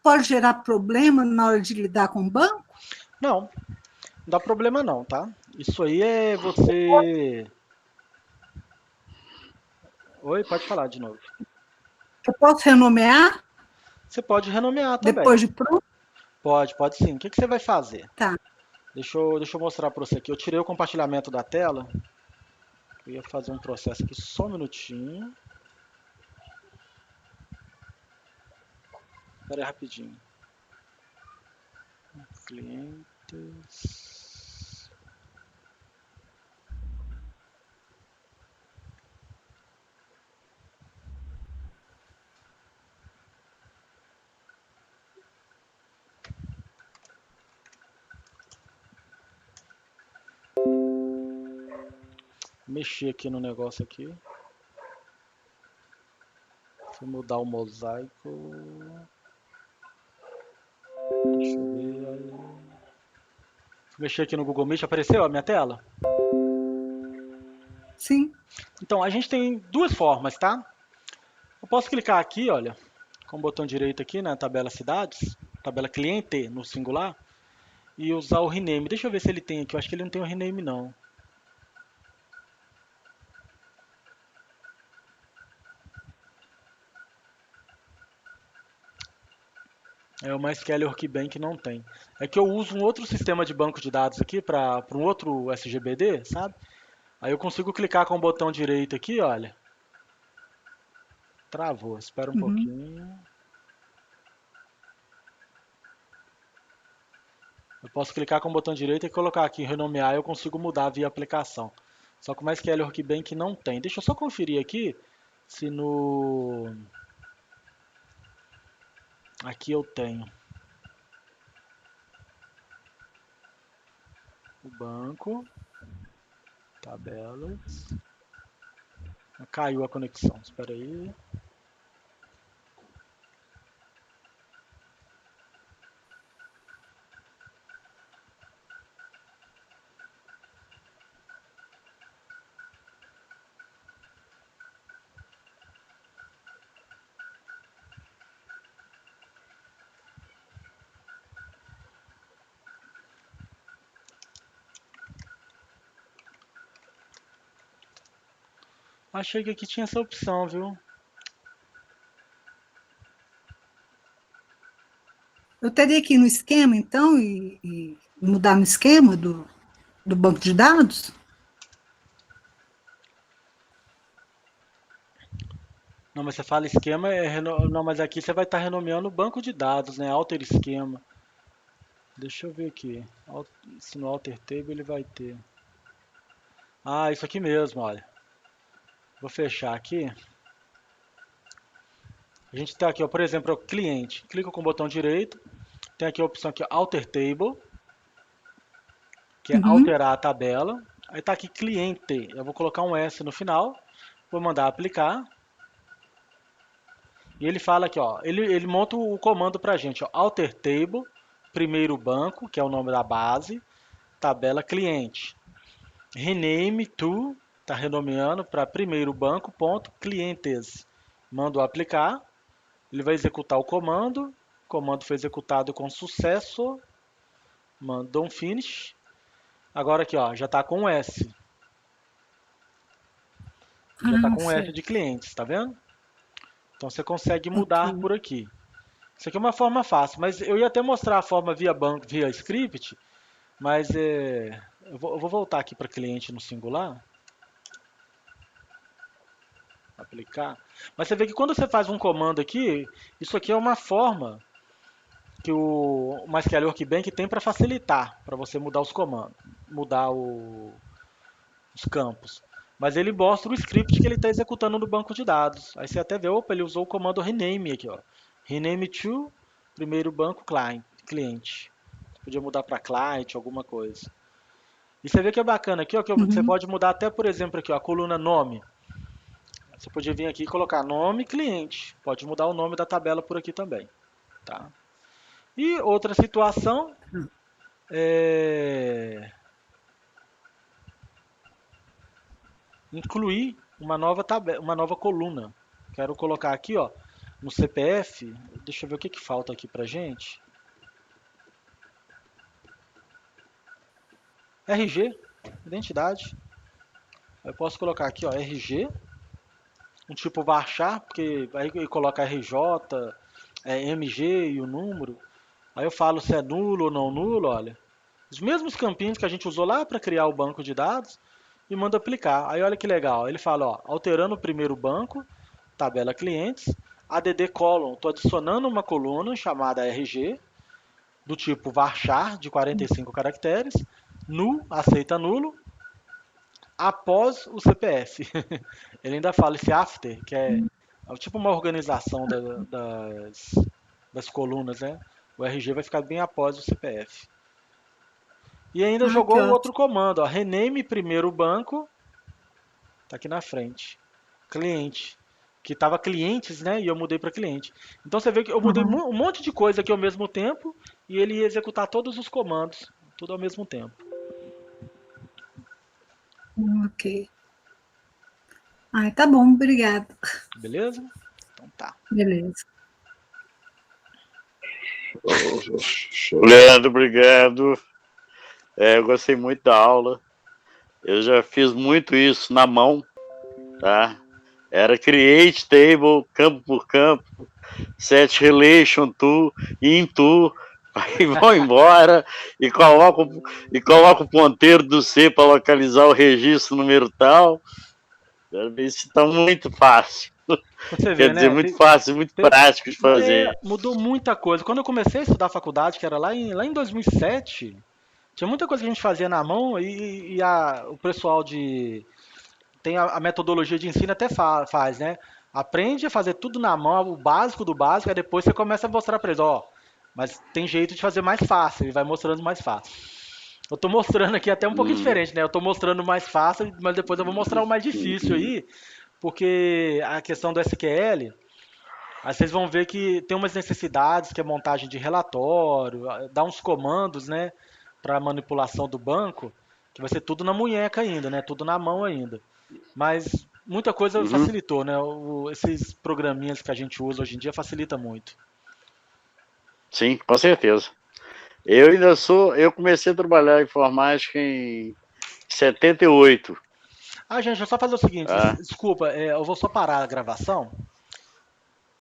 pode gerar problema na hora de lidar com o banco? Não, não dá problema não, tá? Isso aí é você... Oi, pode falar de novo. Eu posso renomear Você pode renomear também. depois de pronto? Pode sim. O que você vai fazer? Tá. Deixa eu mostrar para você aqui. Eu tirei o compartilhamento da tela. Eu ia fazer um processo aqui, só um minutinho. Espera aí rapidinho. Clientes. Mexer aqui no negócio aqui. Deixa eu mudar o mosaico. Deixa eu ver aí. Deixa eu mexer aqui no Google Meet. Apareceu a minha tela? Sim. Então, a gente tem duas formas, tá? Eu posso clicar aqui, olha, com o botão direito aqui na tabela cidades, tabela cliente no singular, e usar o rename. Deixa eu ver se ele tem aqui. Eu acho que ele não tem o rename, não. É o MySQL Workbench não tem. É que eu uso um outro sistema de banco de dados aqui para um outro SGBD, sabe? Aí eu consigo clicar com o botão direito aqui, olha. Travou, espera um Uhum. pouquinho. Eu posso clicar com o botão direito e colocar aqui renomear, eu consigo mudar via aplicação. Só que o MySQL Workbench não tem. Deixa eu só conferir aqui se no... Aqui eu tenho. O banco, tabelas. Caiu a conexão, espera aí. Achei que aqui tinha essa opção, viu? Eu teria que ir no esquema, então, e mudar no esquema do banco de dados? Não, mas você fala esquema, não, mas aqui você vai estar renomeando o banco de dados, né? Alter esquema. Deixa eu ver aqui. Se no Alter Table ele vai ter. Ah, isso aqui mesmo, olha. Vou fechar aqui. A gente está aqui, ó, por exemplo, o cliente. Clica com o botão direito. Tem aqui a opção aqui, Alter Table, que é Uhum. alterar a tabela. Aí está aqui cliente. Eu vou colocar um S no final. Vou mandar aplicar. E ele fala aqui, ó, ele monta o comando para a gente, ó, Alter Table, primeiro banco, que é o nome da base, tabela cliente. Rename to, está renomeando para primeiro banco, ponto, clientes. Mando aplicar, ele vai executar o comando foi executado com sucesso, mandou um finish. Agora aqui, ó, já está com S, já está Ah, com S de certo. clientes, tá vendo? Então você consegue mudar Ok. por aqui. Isso aqui é uma forma fácil, mas eu ia até mostrar a forma via banco, via script, mas eu vou voltar aqui para cliente no singular, aplicar. Mas você vê que quando você faz um comando aqui, isso aqui é uma forma que o MySQL Workbench tem para facilitar, para você mudar os comandos, mudar os campos. Mas ele mostra o script que ele está executando no banco de dados. Aí você até vê, opa, ele usou o comando rename aqui, ó. Rename to, primeiro banco cliente. Podia mudar para client, alguma coisa. E você vê que é bacana aqui, ó, que você pode mudar até, por exemplo, aqui, ó, a coluna nome. Você podia vir aqui e colocar nome cliente. Pode mudar o nome da tabela por aqui também. Tá? E outra situação é incluir uma nova tabela, uma nova coluna. Quero colocar aqui, ó, no CPF. Deixa eu ver o que que falta aqui pra gente. RG, identidade. Eu posso colocar aqui, ó, RG, um tipo varchar, porque aí ele coloca RJ, MG e o número. Aí eu falo se é nulo ou não nulo, olha. Os mesmos campinhos que a gente usou lá para criar o banco de dados e manda aplicar. Aí olha que legal, ele fala, ó, alterando o primeiro banco, tabela clientes, add column, estou adicionando uma coluna chamada RG, do tipo varchar, de 45 caracteres, nu, aceita nulo, após o CPF. Ele ainda fala esse after, que é tipo uma organização das colunas, né? O RG vai ficar bem após o CPF. E ainda jogou o outro comando, ó, rename primeiro banco, tá aqui na frente, cliente, que estava clientes, né? E eu mudei para cliente. Então você vê que eu mudei um monte de coisa aqui ao mesmo tempo e ele ia executar todos os comandos, tudo ao mesmo tempo. Ok. Ah, tá bom, obrigada. Beleza? Então tá. Beleza. Leandro, obrigado. Eu gostei muito da aula. Eu já fiz muito isso na mão, tá? Era create table, campo por campo, set relation to, into, aí vão embora e coloca o ponteiro do C para localizar o registro número tal. Isso está muito fácil. Você vê, Quer dizer, né? muito fácil, muito prático de fazer. Mudou muita coisa. Quando eu comecei a estudar a faculdade, que era lá em 2007, tinha muita coisa que a gente fazia na mão e o pessoal tem a metodologia de ensino até faz, né? Aprende a fazer tudo na mão, o básico do básico, aí depois você começa a mostrar para eles, ó, mas tem jeito de fazer mais fácil, ele vai mostrando mais fácil. Eu tô mostrando aqui até um pouquinho diferente, né? Eu tô mostrando o mais fácil, mas depois eu vou mostrar o mais difícil aí, porque a questão do SQL, aí vocês vão ver que tem umas necessidades, que é montagem de relatório, dá uns comandos, né, para manipulação do banco, que vai ser tudo na munheca ainda, né? Tudo na mão ainda. Mas muita coisa facilitou, né? Esses programinhas que a gente usa hoje em dia facilita muito. Sim, com certeza. Eu comecei a trabalhar em informática em 78. Ah, gente, deixa eu só fazer o seguinte, desculpa, eu vou só parar a gravação.